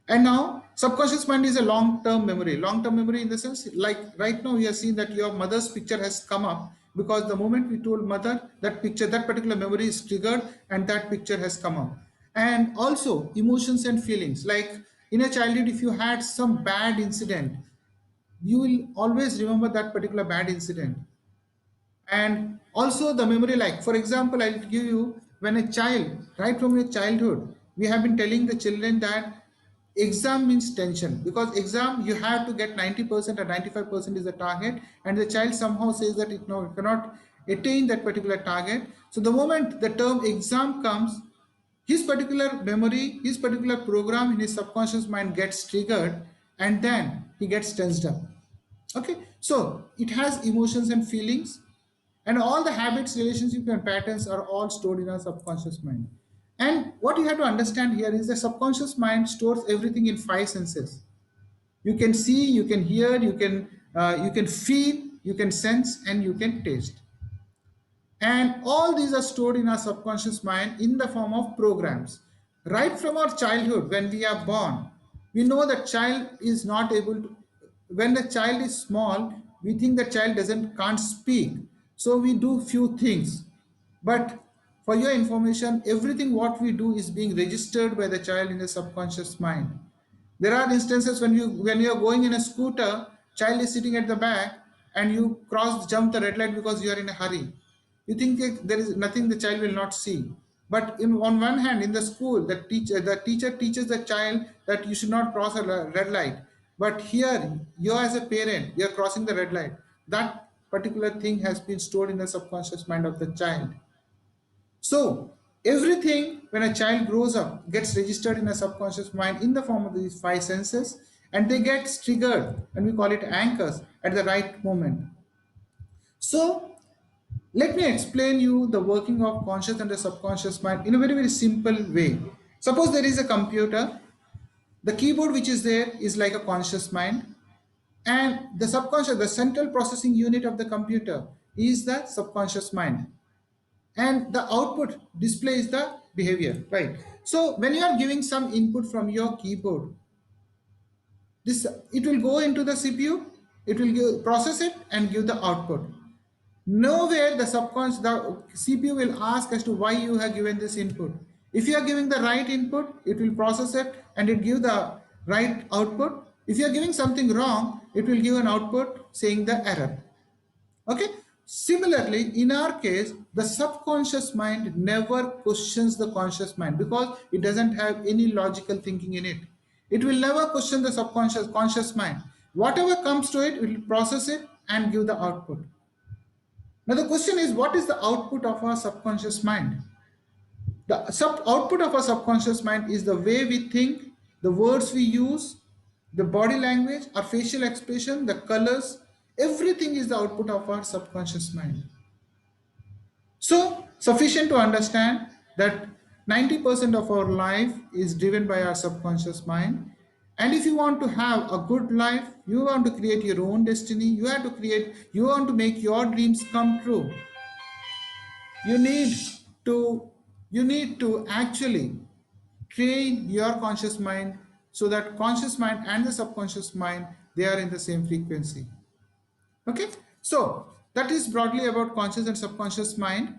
Speaker 1: And now, subconscious mind is a long-term memory. Long-term memory in the sense, like right now, we are seeing that your mother's picture has come up because the moment we told mother, that picture, that particular memory is triggered, and that picture has come up. And also, emotions and feelings. Like in a childhood, if you had some bad incident, you will always remember that particular bad incident. And also the memory, like for example, I'll give you, when a child, right from your childhood, we have been telling the children that exam means tension, because exam you have to get 90% or 95% is the target, and the child somehow says that it, no, it cannot attain that particular target. So the moment the term exam comes, his particular memory, his particular program in his subconscious mind gets triggered, and then he gets tensed up. Okay, so it has emotions and feelings, and all the habits, relationships, and patterns are all stored in our subconscious mind. And what you have to understand here is the subconscious mind stores everything in five senses. You can see, you can hear, you can feel, you can sense, and you can taste. And all these are stored in our subconscious mind in the form of programs. Right from our childhood, when we are born, we know that child is not able to, when the child is small, we think the child can't speak. So we do few things. But for your information, everything what we do is being registered by the child in the subconscious mind. There are instances when you are going in a scooter, child is sitting at the back, and you jump the red light because you are in a hurry. You think that there is nothing the child will not see. But on one hand, in the school, the teacher teaches the child that you should not cross a red light. But here, you as a parent, you are crossing the red light. That particular thing has been stored in the subconscious mind of the child. So everything when a child grows up gets registered in a subconscious mind in the form of these five senses, and they get triggered, and we call it anchors, at the right moment. So let me explain you the working of conscious and the subconscious mind in a very, very simple way. Suppose there is a computer, the keyboard which is there is like a conscious mind, and the subconscious, the central processing unit of the computer, is the subconscious mind, and the output displays the behavior, right? So when you are giving some input from your keyboard, this, it will go into the CPU, it will process it and give the output. Nowhere the CPU will ask as to why you have given this input. If you are giving the right input, it will process it and it give the right output. If you are giving something wrong, it will give an output saying the error. Okay. Similarly, in our case, the subconscious mind never questions the conscious mind because it doesn't have any logical thinking in it. It will never question the conscious mind. Whatever comes to it, it will process it and give the output. Now the question is, what is the output of our subconscious mind? The output of our subconscious mind is the way we think, the words we use, the body language, our facial expression, the colors, everything is the output of our subconscious mind. So sufficient to understand that 90% of our life is driven by our subconscious mind. And if you want to have a good life, you want to create your own destiny, you want to make your dreams come true, you need to actually train your conscious mind, so that conscious mind and the subconscious mind, they are in the same frequency. Okay, so that is broadly about conscious and subconscious mind.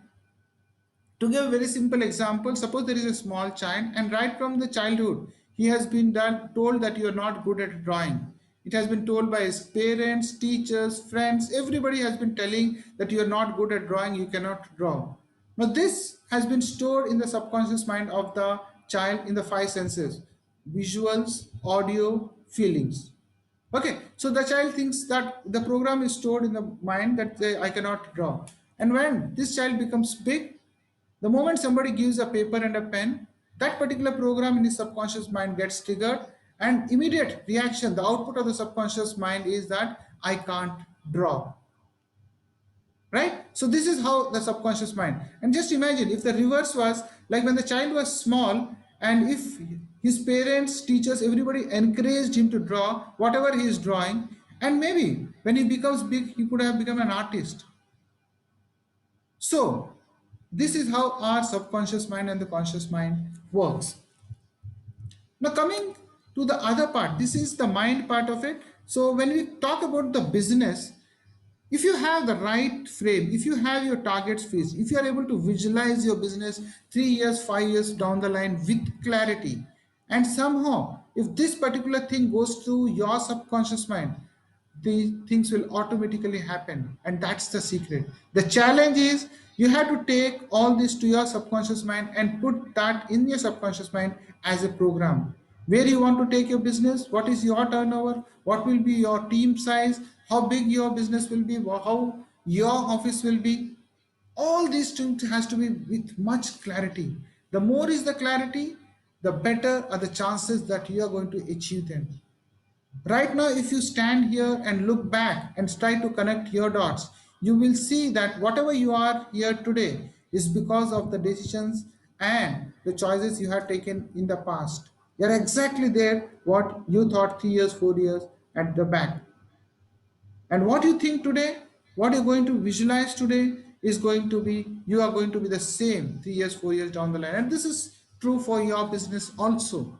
Speaker 1: To give a very simple example, suppose there is a small child, and right from the childhood he has been told that you are not good at drawing, It has been told by his parents, teachers, friends. Everybody has been telling that you are not good at drawing, you cannot draw. Now this has been stored in the subconscious mind of the child in the five senses: visuals, audio, feelings. Okay, so the child thinks that the program is stored in the mind that I cannot draw. And when this child becomes big, the moment somebody gives a paper and a pen, that particular program in his subconscious mind gets triggered, and immediate reaction, the output of the subconscious mind is that I can't draw. Right? So this is how the subconscious mind. And just imagine if the reverse was like when the child was small, and if his parents, teachers, everybody encouraged him to draw whatever he is drawing, and maybe when he becomes big, he could have become an artist. So this is how our subconscious mind and the conscious mind works. Now coming to the other part, this is the mind part of it. So when we talk about the business, if you have the right frame, if you have your targets fixed, if you are able to visualize your business 3 years, 5 years down the line with clarity, and somehow if this particular thing goes through your subconscious mind, the things will automatically happen. And that's the secret. The challenge is you have to take all this to your subconscious mind and put that in your subconscious mind as a program. Where you want to take your business, what is your turnover, what will be your team size, how big your business will be, how your office will be. All these things has to be with much clarity. The more is the clarity, the better are the chances that you are going to achieve them. Right now, if you stand here and look back and try to connect your dots, you will see that whatever you are here today is because of the decisions and the choices you have taken in the past. You're exactly there what you thought 3 years, 4 years at the back. And what you think today, what you're going to visualize today is going to be, you are going to be the same 3 years, 4 years down the line. And this is true for your business also.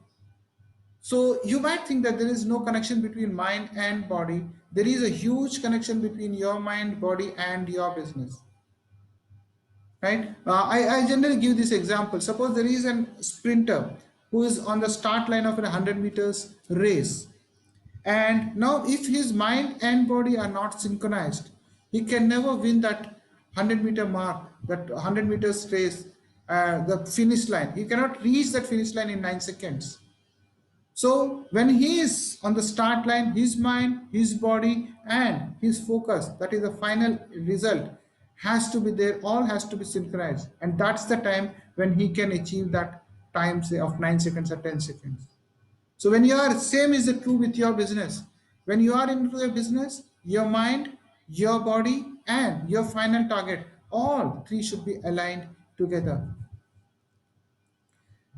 Speaker 1: So you might think that there is no connection between mind and body. There is a huge connection between your mind, body, and your business. Right? I generally give this example. Suppose there is a sprinter who is on the start line of a 100 meters race. And now if his mind and body are not synchronized, he can never win that 100-meter mark, that 100 meters race, the finish line. He cannot reach that finish line in 9 seconds. So when he is on the start line, his mind, his body, and his focus, that is the final result, has to be there, all has to be synchronized. And that's the time when he can achieve that time, say, of 9 seconds or 10 seconds. So when you are, same is true with your business. When you are into a business, your mind, your body, and your final target, all three should be aligned together.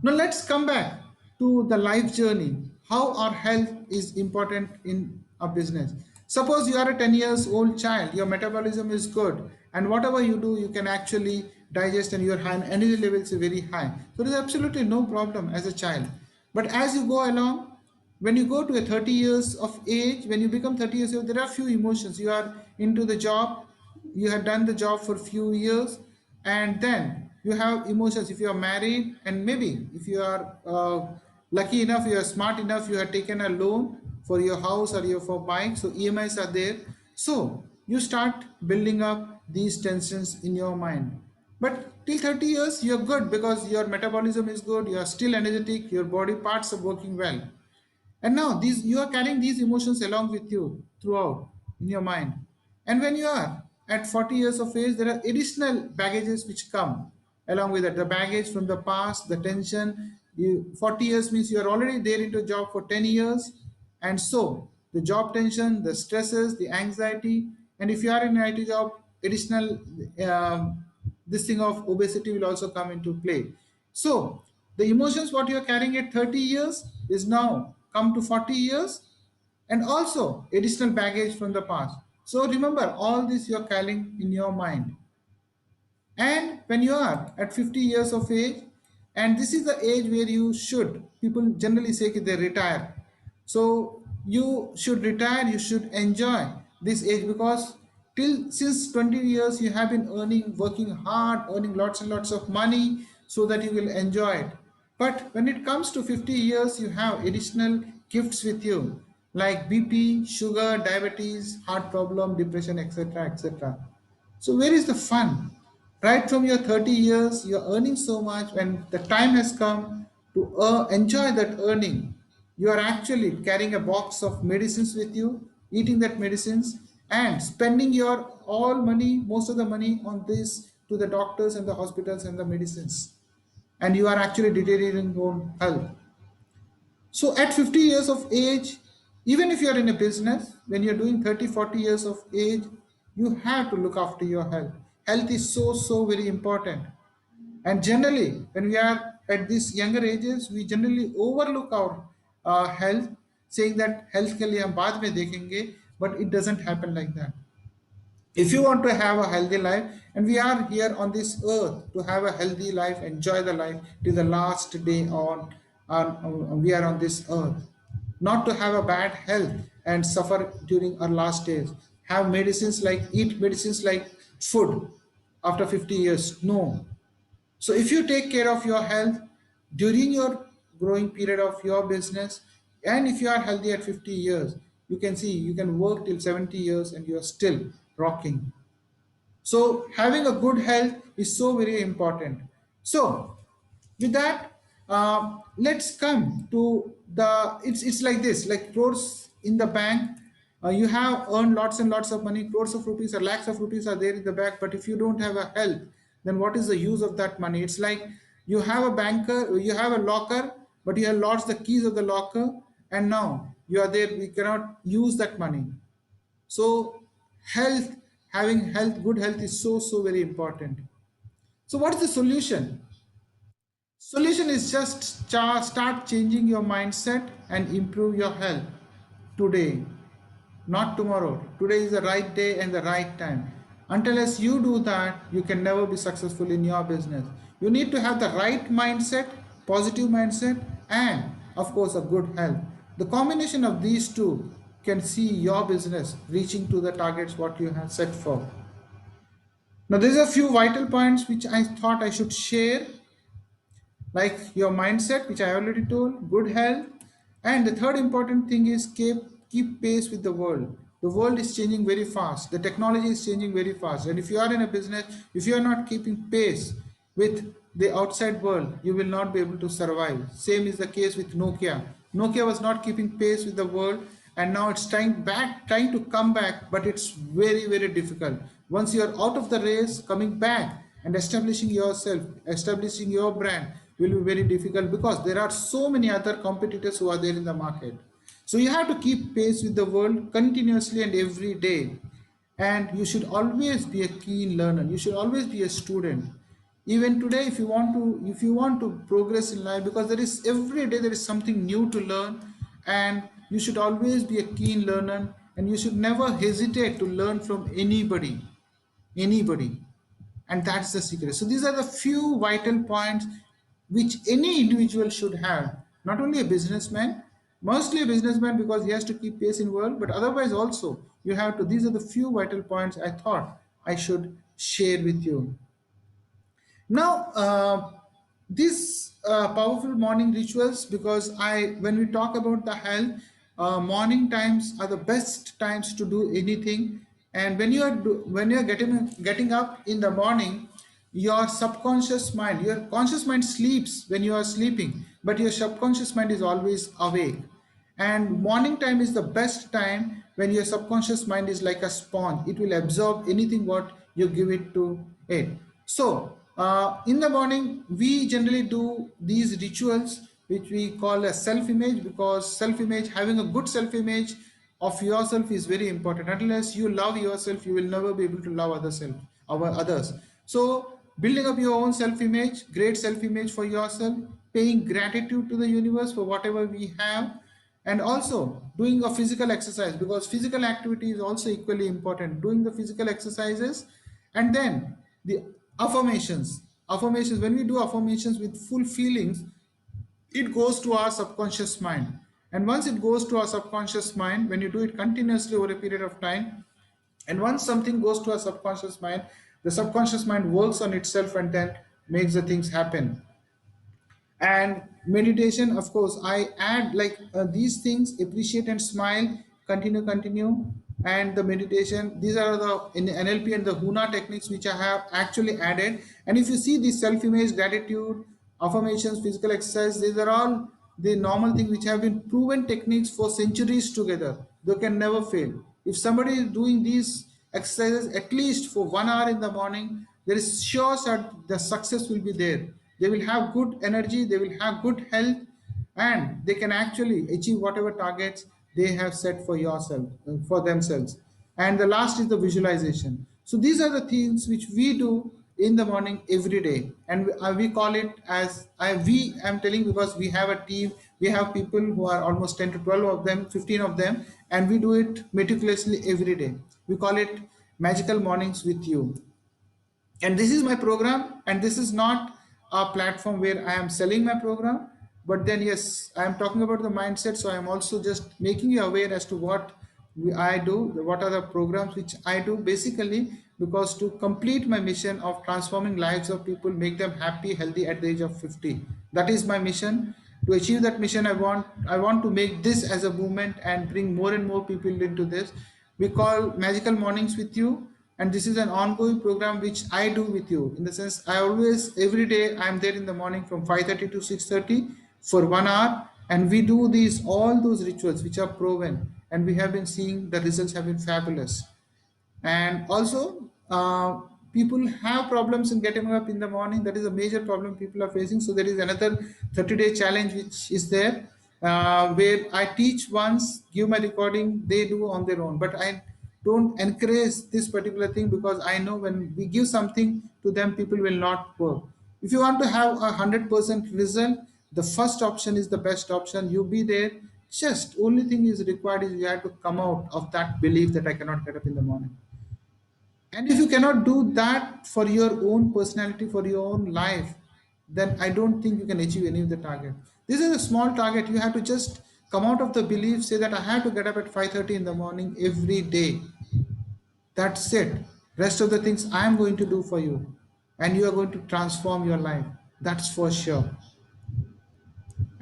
Speaker 1: Now let's come back to the life journey, how our health is important in a business. Suppose you are a 10 years old child, your metabolism is good, and whatever you do, you can actually digest, and your energy levels are very high. So there is absolutely no problem as a child. But as you go along, when you go to a 30 years of age, when you become 30 years old, there are few emotions. You are into the job, you have done the job for a few years, and then you have emotions if you are married, and maybe if you are lucky enough, you are smart enough, you have taken a loan for your house or your for bike, so EMIs are there. So you start building up these tensions in your mind. But till 30 years, you're good because your metabolism is good, you are still energetic, your body parts are working well. And now these, you are carrying these emotions along with you throughout in your mind. And when you are at 40 years of age, there are additional baggages which come along with that. The baggage from the past, the tension. 40 years means you are already there into a job for 10 years. And so the job tension, the stresses, the anxiety, and if you are in an IT job, additional this thing of obesity will also come into play. So the emotions what you are carrying at 30 years is now come to 40 years, and also additional baggage from the past. So remember, all this you are carrying in your mind. And when you are at 50 years of age, and this is the age where you should, people generally say that they retire. So you should retire, you should enjoy this age, because since 20 years you have been earning, working hard, earning lots and lots of money so that you will enjoy it. But when it comes to 50 years, you have additional gifts with you. like BP, sugar, diabetes, heart problem, depression, etc., etc. So where is the fun? Right from your 30 years, you're earning so much. When the time has come to enjoy that earning, you are actually carrying a box of medicines with you, eating that medicines, and spending your all money, most of the money on this to the doctors and the hospitals and the medicines. And you are actually deteriorating your own health. So at 50 years of age, even if you're in a business, when you're doing 30, 40 years of age, you have to look after your health. Health is so, so very important. And generally, when we are at these younger ages, we generally overlook our health, saying that health ke liye hum baad mein dekhenge, but it doesn't happen like that. If you want to have a healthy life, and we are here on this earth to have a healthy life, enjoy the life till the last day we are on this earth, not to have a bad health and suffer during our last days, have medicines like eat medicines like food after 50 years. No. So if you take care of your health during your growing period of your business, and if you are healthy at 50 years, you can see you can work till 70 years and you are still rocking. So having a good health is so very important. So with that, let's come to the, it's like this, like crores in the bank. You have earned lots and lots of money, crores of rupees or lakhs of rupees are there in the bank, but if you don't have a health, then what is the use of that money? It's like you have a banker, you have a locker, but you have lost the keys of the locker, and now you are there, we cannot use that money. So health, having health, good health is so, so very important. So what is the solution? Solution is just start changing your mindset and improve your health today, not tomorrow. Today is the right day and the right time. Unless you do that, you can never be successful in your business. You need to have the right mindset, positive mindset, and of course a good health. The combination of these two can see your business reaching to the targets what you have set for. Now there's a few vital points which I thought I should share, like your mindset, which I already told, good health, and the third important thing is keep pace with the world. The world is changing very fast. The technology is changing very fast, and if you are in a business, if you are not keeping pace with the outside world, you will not be able to survive. Same is the case with Nokia. Nokia was not keeping pace with the world, and now it's trying to come back, but it's very, very difficult. Once you are out of the race, coming back and establishing yourself, establishing your brand will be very difficult, because there are so many other competitors who are there in the market. So you have to keep pace with the world continuously and every day. And you should always be a keen learner. You should always be a student. Even today, if you want to progress in life, because there is every day there is something new to learn, and you should always be a keen learner, and you should never hesitate to learn from anybody. And that's the secret. So these are the few vital points which any individual should have, not only a businessman, mostly a businessman because he has to keep pace in world, but otherwise also you have to. These are the few vital points I thought I should share with you. Now, these powerful morning rituals, because when we talk about the health, morning times are the best times to do anything. And when you are getting up in the morning, your subconscious mind, your conscious mind sleeps when you are sleeping, but your subconscious mind is always awake. And morning time is the best time when your subconscious mind is like a sponge. It will absorb anything what you give it to it. So in the morning, we generally do these rituals, which we call a self-image, because self-image, having a good self-image of yourself is very important. Unless you love yourself, you will never be able to love others. So building up your own self-image, great self-image for yourself, paying gratitude to the universe for whatever we have, and also doing a physical exercise, because physical activity is also equally important. Doing the physical exercises, and then the affirmations. When we do affirmations with full feelings, it goes to our subconscious mind. And once it goes to our subconscious mind, when you do it continuously over a period of time, and once something goes to our subconscious mind, the subconscious mind works on itself and then makes the things happen. And meditation, of course, I add like these things: appreciate and smile, continue. And the meditation, these are the in NLP and the Huna techniques which I have actually added. And if you see the self-image, gratitude, affirmations, physical exercise, these are all the normal thing which have been proven techniques for centuries together. They can never fail. If somebody is doing these exercises at least for 1 hour in the morning, there is sure that the success will be there. They will have good energy, they will have good health, and they can actually achieve whatever targets they have set for yourself, for themselves. And the last is the visualization. So these are the things which we do in the morning every day, and we call it as I'm telling because we have a team. We have people who are almost 10 to 12 of them, 15 of them, and we do it meticulously every day. We call it Magical Mornings with You. And this is my program, and this is not a platform where I am selling my program. But then yes, I am talking about the mindset, so I am also just making you aware as to what I do, what are the programs which I do, basically because to complete my mission of transforming lives of people, make them happy, healthy at the age of 50. That is my mission. To achieve that mission, I want to make this as a movement and bring more and more people into this. We call Magical Mornings with You, and this is an ongoing program which I do with you, in the sense I always, every day I'm there in the morning from 5:30 to 6:30 for 1 hour, and we do these all those rituals which are proven, and we have been seeing the results have been fabulous. And also people have problems in getting up in the morning. That is a major problem people are facing. So there is another 30-day challenge which is there, where I teach once, give my recording, they do on their own, but I don't encourage this particular thing, because I know when we give something to them, people will not work. If you want to have 100% result, the first option is the best option. You be there. Just only thing is required is you have to come out of that belief that I cannot get up in the morning. And if you cannot do that for your own personality, for your own life, then I don't think you can achieve any of the target. This is a small target. You have to just come out of the belief, say that I have to get up at 5:30 in the morning every day. That's it. Rest of the things I am going to do for you, and you are going to transform your life. That's for sure.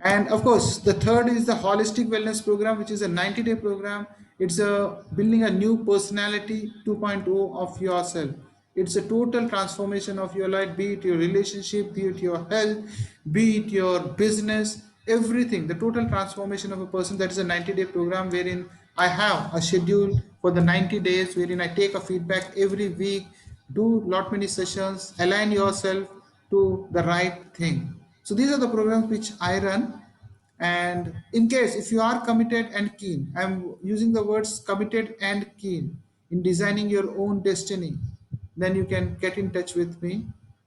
Speaker 1: And of course, the third is the Holistic Wellness Program, which is a 90-day program. It's a building a new personality 2.0 of yourself. It's a total transformation of your life, be it your relationship, be it your health, be it your business, everything. The total transformation of a person. That is a 90-day program wherein I have a schedule for the 90 days, wherein I take a feedback every week, do lot many sessions, align yourself to the right thing. So these are the programs which I run. And in case if you are committed and keen, I'm using the words committed and keen in designing your own destiny, then you can get in touch with me.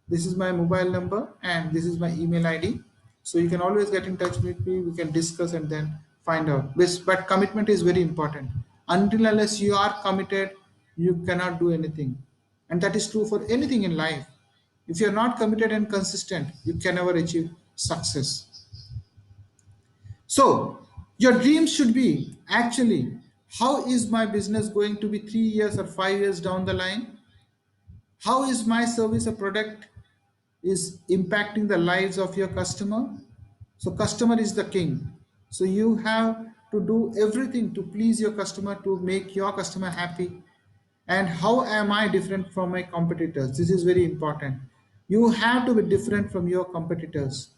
Speaker 1: This is my mobile number and this is my email ID. So you can always get in touch with me. We can discuss and then find out. But commitment is very important. Until unless you are committed, you cannot do anything. And that is true for anything in life. If you're not committed and consistent, you can never achieve success. So your dreams should be actually, how is my business going to be 3 years or 5 years down the line? How is my service or product is impacting the lives of your customer? So customer is the king. So you have to do everything to please your customer, to make your customer happy. And how am I different from my competitors? This is very important. You have to be different from your competitors.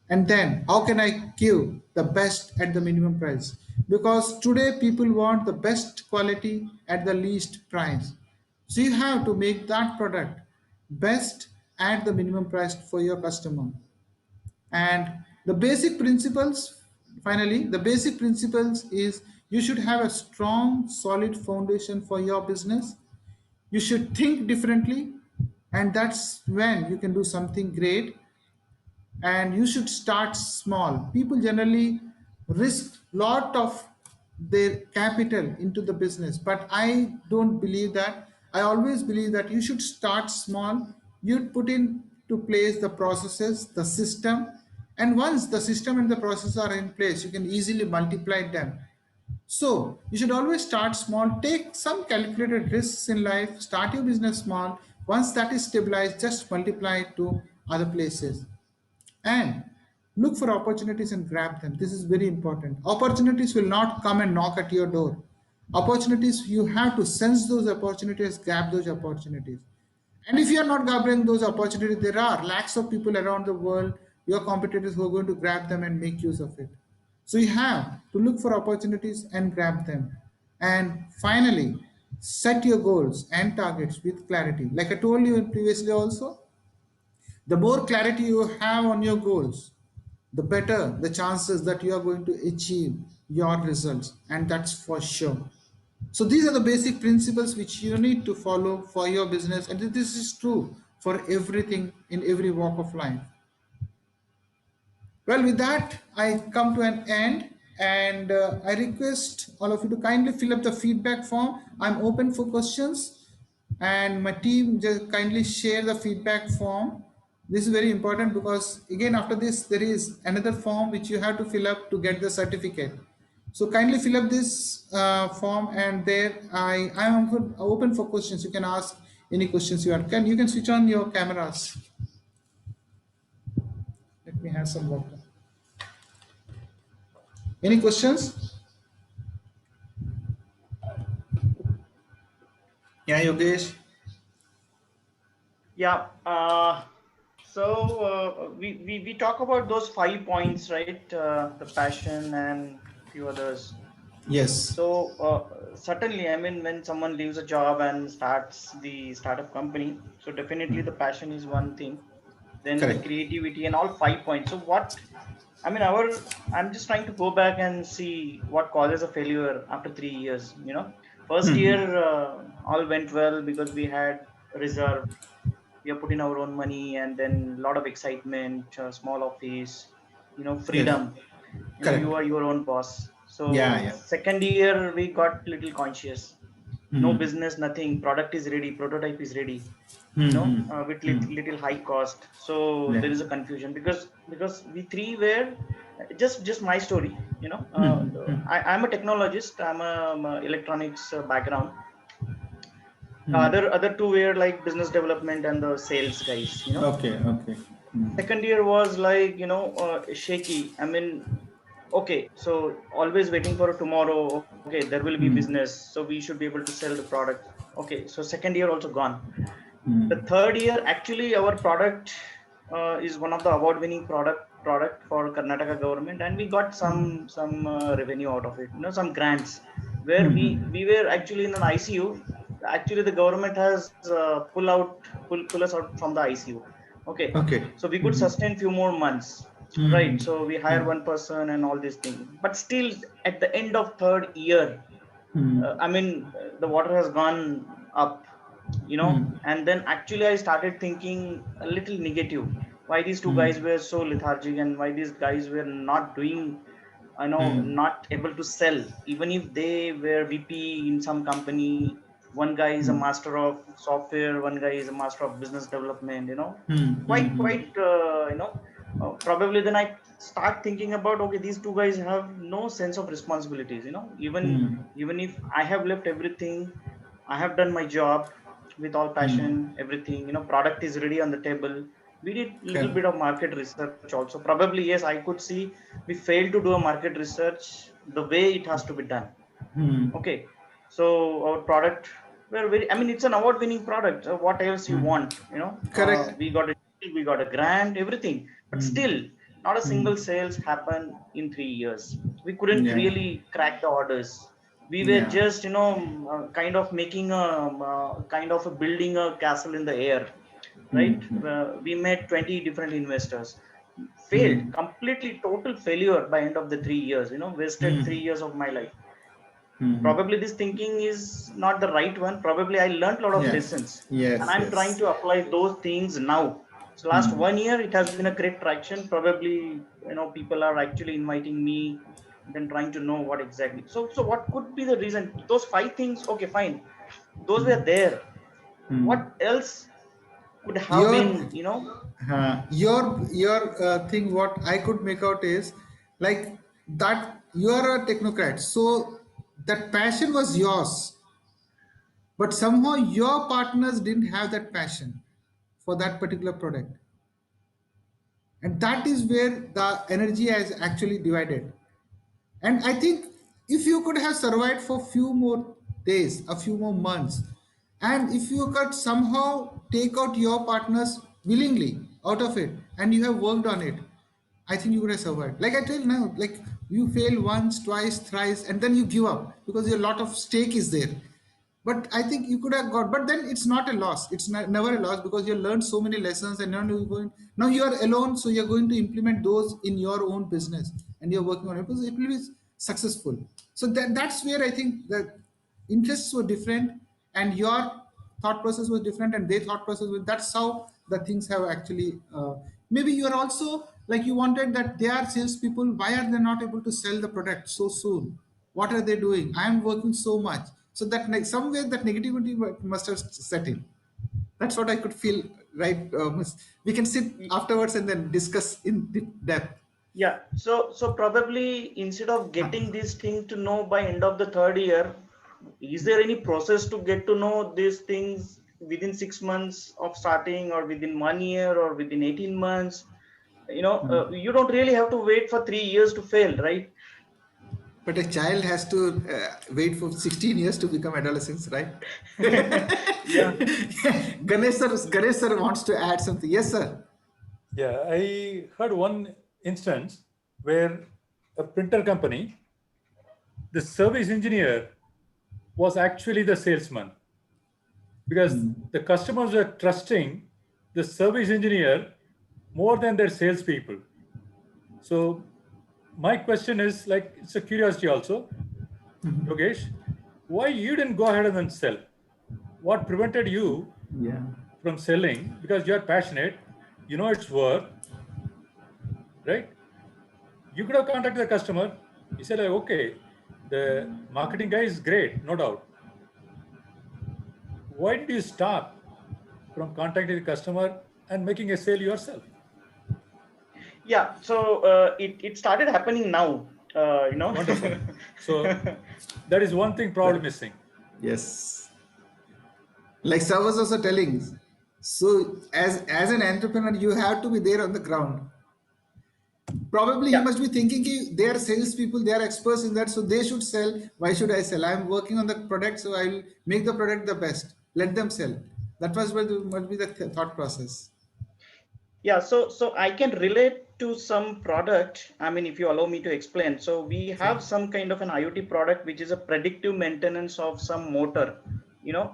Speaker 1: And then how can I give the best at the minimum price? Because today people want the best quality at the least price. So you have to make that product best at the minimum price for your customer. And the basic principles, finally, the basic principles is you should have a strong, solid foundation for your business. You should think differently, and that's when you can do something great. And you should start small. People generally risk lot of their capital into the business, but I don't believe that. I always believe that you should start small. You put into place the processes, the system, and once the system and the process are in place, you can easily multiply them. So you should always start small, take some calculated risks in life, start your business small. Once that is stabilized, just multiply it to other places. And Look for opportunities and grab them. This is very important. Opportunities will not come and knock at your door. Opportunities, you have to sense those opportunities, grab those opportunities. And if you are not grabbing those opportunities, there are lakhs of people around the world, your competitors, who are going to grab them and make use of it. So you have to look for opportunities and grab them. And finally, set your goals and targets with clarity. Like I told you previously also, the more clarity you have on your goals, the better the chances that you are going to achieve your results, and that's for sure. So these are the basic principles which you need to follow for your business, and this is true for everything in every walk of life. Well, with that, I come to an end, and I request all of you to kindly fill up the feedback form. I'm open for questions, and my team just kindly share the feedback form. This is very important because, again, after this, there is another form which you have to fill up to get the certificate. So kindly fill up this form, and there I am open for questions. You can ask any questions you have. You can switch on your cameras. Let me have some water. Any questions? Yeah, Yogesh.
Speaker 5: Yeah. We talk about those 5 points, right? The passion and few others.
Speaker 1: Yes.
Speaker 5: So certainly, I mean, when someone leaves a job and starts the startup company, so definitely the passion is one thing. Then the
Speaker 1: Correct.
Speaker 5: creativity and all 5 points. So what? I mean, I'm just trying to go back and see what causes a failure after 3 years. First year all went well because we had reserve. We are putting our own money, and then a lot of excitement, small office,
Speaker 1: Yes.
Speaker 5: freedom.
Speaker 1: Correct.
Speaker 5: You are your own boss.
Speaker 1: Yeah,
Speaker 5: So
Speaker 1: yeah.
Speaker 5: second year we got little conscious. No
Speaker 1: Hmm.
Speaker 5: business, nothing. Product is ready, prototype is ready. With little high cost. So
Speaker 1: Yeah.
Speaker 5: there is a confusion because we three were just my story. I'm a technologist. I'm a electronics background. Other two were like business development and the sales guys.
Speaker 1: Okay, okay.
Speaker 5: Second year was like shaky. I mean, okay, so always waiting for tomorrow. Okay, there will be business, so we should be able to sell the product. Okay, so second year also gone. The third year, actually, our product is one of the award winning product for Karnataka government, and we got some revenue out of it, some grants, where we were actually in an ICU. Actually, the government has pull us out from the ICU. Okay,
Speaker 1: Okay.
Speaker 5: so we could sustain few more months, right? So we hire one person and all these things, but still at the end of third year, I mean, the water has gone up, and then actually I started thinking a little negative. Why these two guys were so lethargic, and why these guys were not doing, not able to sell, even if they were VP in some company. One guy is a master of software, one guy is a master of business development, quite probably. Then I start thinking about, okay, these two guys have no sense of responsibilities. Even if I have left everything, I have done my job with all passion, everything. Product is ready on the table. We did a little bit of market research also. Probably, yes, I could see we failed to do a market research the way it has to be done. Okay, so our product, we're very. I mean, it's an award-winning product. So what else you want?
Speaker 1: Correct.
Speaker 5: We got a grant, everything, but still, not a single sales happened in 3 years. We couldn't
Speaker 1: Yeah.
Speaker 5: really crack the orders. We were
Speaker 1: Yeah.
Speaker 5: just, kind of making kind of building a castle in the air, right? We met 20 different investors. Failed completely, total failure by end of the 3 years. Wasted 3 years of my life. Probably this thinking is not the right one. Probably I learned a lot of
Speaker 1: Yes.
Speaker 5: lessons, and
Speaker 1: Yes.
Speaker 5: I'm trying
Speaker 1: Yes.
Speaker 5: to apply those things now. So last 1 year it has been a great traction. Probably, people are actually inviting me, then trying to know what exactly. So what could be the reason? Those 5 things, okay, fine, those were there. What else could have
Speaker 1: Your
Speaker 5: been,
Speaker 1: thing, what I could make out is like that you are a technocrat, so that passion was yours, but somehow your partners didn't have that passion for that particular product, And that is where the energy is actually divided. And I think if you could have survived for few more days, a few more months, and if you could somehow take out your partners willingly out of it, and you have worked on it, I think you would have survived. Like I tell you now, like you fail once, twice, thrice, and then you give up because a lot of stake is there. But I think you could have got, but then it's not a loss. It's never a loss because you learned so many lessons, and now you are alone, so you're going to implement those in your own business, and you're working on it because it will be successful. So that's where I think the interests were different, and your thought process was different, and their thought process was. That's how the things have actually. Maybe you are also like you wanted that they are salespeople. Why are they not able to sell the product so soon? What are they doing? I am working so much. So that somewhere that negativity must have set in. That's what I could feel. Right? We can sit afterwards and then discuss in deep depth.
Speaker 5: Yeah. So probably instead of getting this thing to know by end of the third year, is there any process to get to know these things within 6 months of starting, or within 1 year, or within 18 months? You don't really have to wait for 3 years to fail, right?
Speaker 1: But a child has to wait for 16 years to become adolescents, right?
Speaker 7: Yeah.
Speaker 1: Ganesh sir wants to add something. Yes, sir.
Speaker 7: Yeah, I heard one instance where a printer company, the service engineer was actually the salesman, because the customers were trusting the service engineer more than their salespeople. So my question is, like, it's a curiosity also, Yogesh, why you didn't go ahead and then sell? What prevented you from selling? Because you're passionate, you know its worth, right? You could have contacted the customer. He said, like, okay, the marketing guy is great, no doubt. Why did you stop from contacting the customer and making a sale yourself?
Speaker 5: Yeah. So it started happening now.
Speaker 7: Wonderful. So that is one thing probably missing.
Speaker 1: Yes. Like sir was also telling. So as an entrepreneur, you have to be there on the ground. Probably
Speaker 5: Yeah.
Speaker 1: you must be thinking they are salespeople, they are experts in that, so they should sell. Why should I sell? I'm working on the product, so I'll make the product the best. Let them sell. That must be the thought process.
Speaker 5: Yeah, so I can relate to some product. I mean, if you allow me to explain. So we have some kind of an IoT product which is a predictive maintenance of some motor, you know.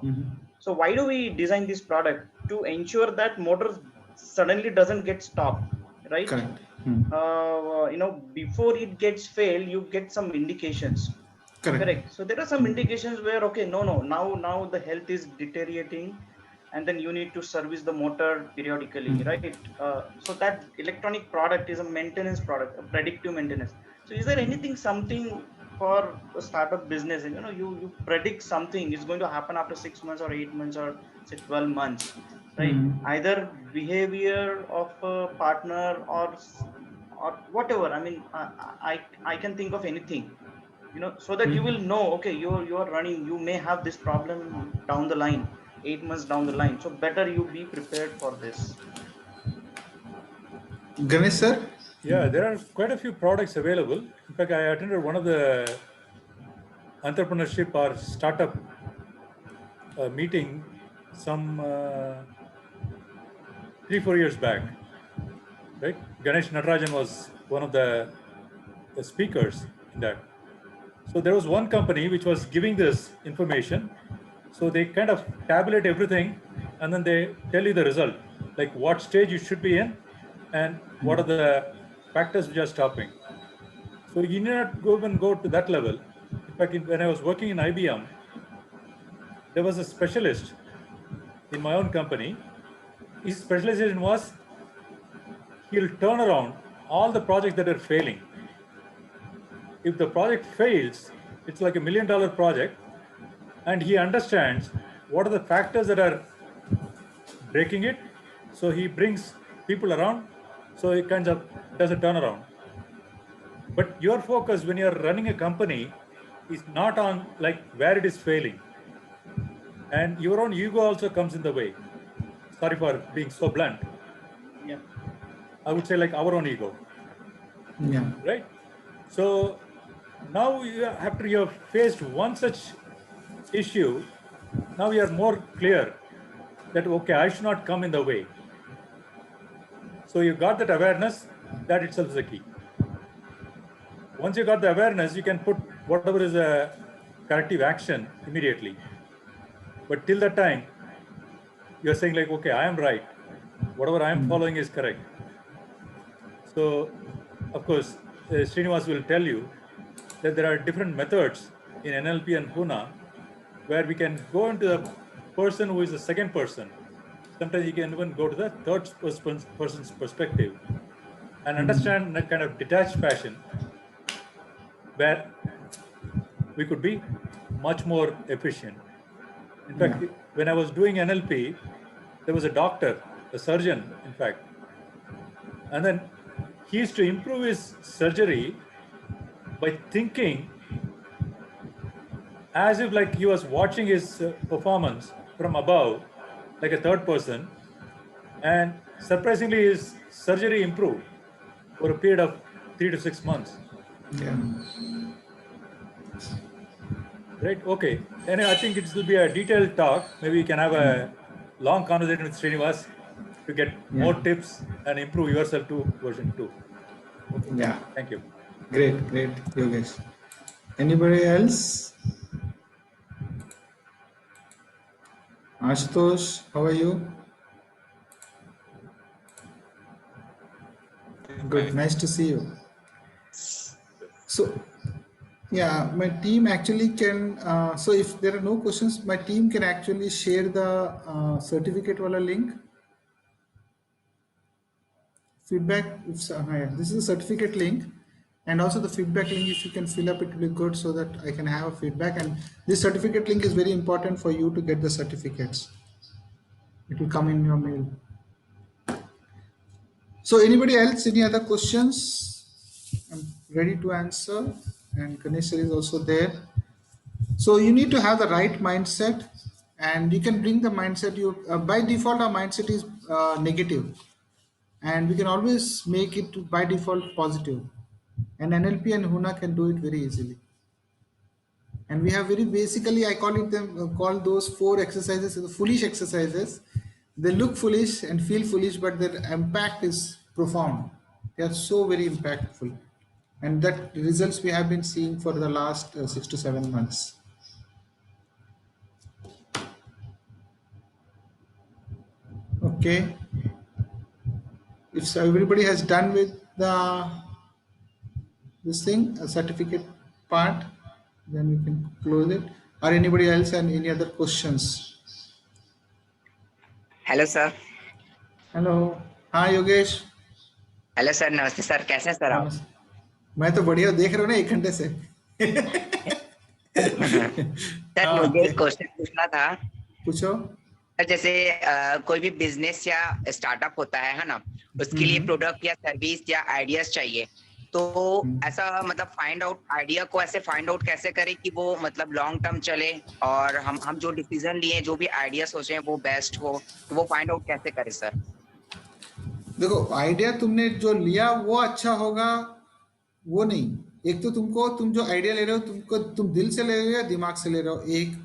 Speaker 5: So why do we design this product? To ensure that motor suddenly doesn't get stopped, right?
Speaker 1: Correct.
Speaker 5: Before it gets fail, you get some indications. Correct. So there are some indications where, okay, no, now the health is deteriorating, and then you need to service the motor periodically, right? So that electronic product is a maintenance product, a predictive maintenance. So is there something for a startup business? You predict something is going to happen after 6 months or 8 months or say 12 months, right? Either behavior of a partner or whatever. I mean, I can think of anything. So that you will know, okay, you are running, you may have this problem down the line, 8 months down the line. So better you be prepared for this.
Speaker 1: Ganesh sir?
Speaker 7: Yeah, there are quite a few products available. In fact, I attended one of the entrepreneurship or startup meeting some 3-4 years back, right? Ganesh Natarajan was one of the speakers in that. So there was one company which was giving this information. So they kind of tabulate everything, and then they tell you the result, like what stage you should be in and what are the factors which are stopping. So you need not go to that level. In fact, when I was working in IBM, there was a specialist in my own company. His specialization was he'll turn around all the projects that are failing. If the project fails, it's like $1 million project, and he understands what are the factors that are breaking it. So he brings people around, so he kind of does a turnaround. But your focus when you're running a company is not on like where it is failing, and your own ego also comes in the way. Sorry for being so blunt.
Speaker 5: Yeah.
Speaker 7: I would say like our own ego,
Speaker 1: Yeah.
Speaker 7: right? So now after you have faced one such issue, now you are more clear that, okay, I should not come in the way. So you got that awareness, that itself is a key. Once you got the awareness, you can put whatever is a corrective action immediately. But till that time, you're saying like, okay, I am right. Whatever I am following is correct. So, of course, Srinivas will tell you that there are different methods in NLP and Pune where we can go into the person who is the second person. Sometimes you can even go to the third person's perspective and understand in a kind of detached fashion where we could be much more efficient. In fact, when I was doing NLP, there was a doctor, a surgeon, in fact, and then he used to improve his surgery by thinking as if like he was watching his performance from above, like a third person, and surprisingly his surgery improved over a period of 3 to 6 months.
Speaker 1: Yeah.
Speaker 7: Right, okay. And I think it will be a detailed talk. Maybe we can have a long conversation with Srinivas to get more tips and improve yourself to version 2. Okay.
Speaker 1: Yeah.
Speaker 7: Thank you.
Speaker 1: Great, Yogesh. Anybody else? Ashutosh, how are you? Good, nice to see you. So, yeah, my team actually can, so if there are no questions, my team can actually share the certificate wala link. Feedback, yeah, this is a certificate link, and also the feedback link, if you can fill up, it will be good so that I can have a feedback. And this certificate link is very important for you to get the certificates. It will come in your mail. So anybody else, any other questions? I'm ready to answer, and Ganesh sir is also there. So you need to have the right mindset, and you can bring the mindset. By default, our mindset is negative, and we can always make it by default positive. And NLP and Huna can do it very easily. And we have very basically, I call those 4 exercises the foolish exercises. They look foolish and feel foolish, but their impact is profound. They are so very impactful, and that results we have been seeing for the last 6 to 7 months. Okay, if everybody has done with this thing, a certificate part, then we can close it. Or anybody else and any other questions?
Speaker 8: Hello sir.
Speaker 1: Hello, हाँ Yogesh.
Speaker 8: Hello sir, नमस्ते sir, कैसे हैं sir आप?
Speaker 1: मैं तो बढ़िया, देख रहा हूँ ना 1 घंटे से.
Speaker 8: सर मुझे एक क्वेश्चन पूछना था.
Speaker 1: पूछो.
Speaker 8: सर जैसे कोई भी बिजनेस या स्टार्टअप होता है ना, उसके लिए प्रोडक्ट या सर्विस या आइडियाज चाहिए, तो ऐसा मतलब आइडिया को ऐसे फाइंड आउट कैसे करें कि वो मतलब लॉन्ग टर्म चले, और हम जो डिसीजन लिए, जो भी आइडिया सोचे हैं वो बेस्ट हो, तो वो फाइंड आउट कैसे करें सर?
Speaker 1: देखो, आइडिया तुमने जो लिया वो अच्छा होगा वो नहीं. एक तो तुम जो आइडिया ले रहे हो, तुम दिल से ले रहे हो या दिमाग से ले रहे हो, एक.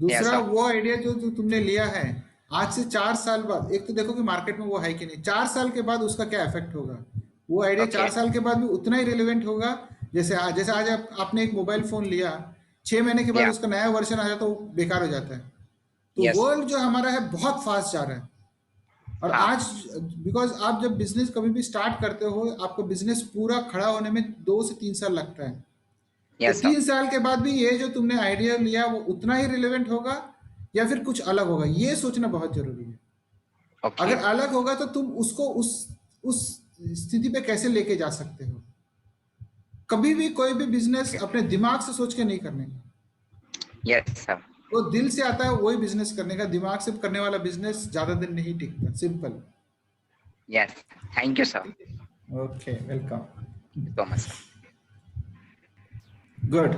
Speaker 1: दूसरा, वो आइडिया जो तुमने लिया है आज से 4 साल बाद, एक तो देखो कि मार्केट में वो है कि नहीं. 4 साल के बाद उसका क्या इफेक्ट होगा. वो आइडिया 4 साल के बाद भी उतना ही रिलेवेंट होगा. जैसे आज आपने एक मोबाइल फोन लिया, 6 महीने के बाद उसका नया वर्जन आ जाता है, वो बेकार हो जाता है. तो वर्ल्ड जो हमारा है बहुत फास्ट जा रहा है. और आज बिकॉज आप जब बिजनेस कभी भी स्टार्ट करते हो, आपका बिजनेस पूरा खड़ा होने में 2 से 3 साल लगता है. तो 3 साल के बाद भी ये जो तुमने आइडिया लिया वो उतना ही रिलेवेंट होगा या फिर कुछ अलग होगा, ये सोचना बहुत जरूरी है. अगर अलग होगा तो तुम उसको उस स्थिति पे कैसे लेके जा सकते हो. कभी भी कोई भी बिजनेस अपने दिमाग से सोच के नहीं करने का.
Speaker 8: Yes sir.
Speaker 1: वो दिल से आता है वही बिजनेस करने का. दिमाग से करने वाला बिजनेस ज्यादा दिन नहीं टिकता. Simple.
Speaker 8: Yes, thank you sir.
Speaker 1: Okay, welcome.
Speaker 8: So much sir.
Speaker 1: Good.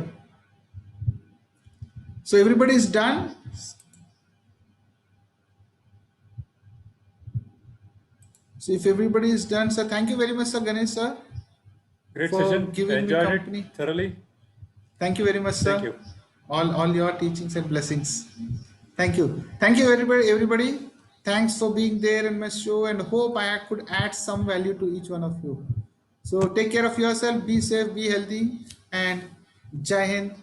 Speaker 1: So everybody is done. So if everybody is done, sir, thank you very much, sir, Ganesh, sir,
Speaker 7: Great
Speaker 1: for
Speaker 7: session.
Speaker 1: giving me
Speaker 7: Enjoyed
Speaker 1: company.
Speaker 7: it thoroughly.
Speaker 1: Thank you very much, sir.
Speaker 7: Thank you.
Speaker 1: All your teachings and blessings. Thank you. Thank you, everybody. Thanks for being there in my show, and hope I could add some value to each one of you. So take care of yourself, be safe, be healthy, and Jai Hind.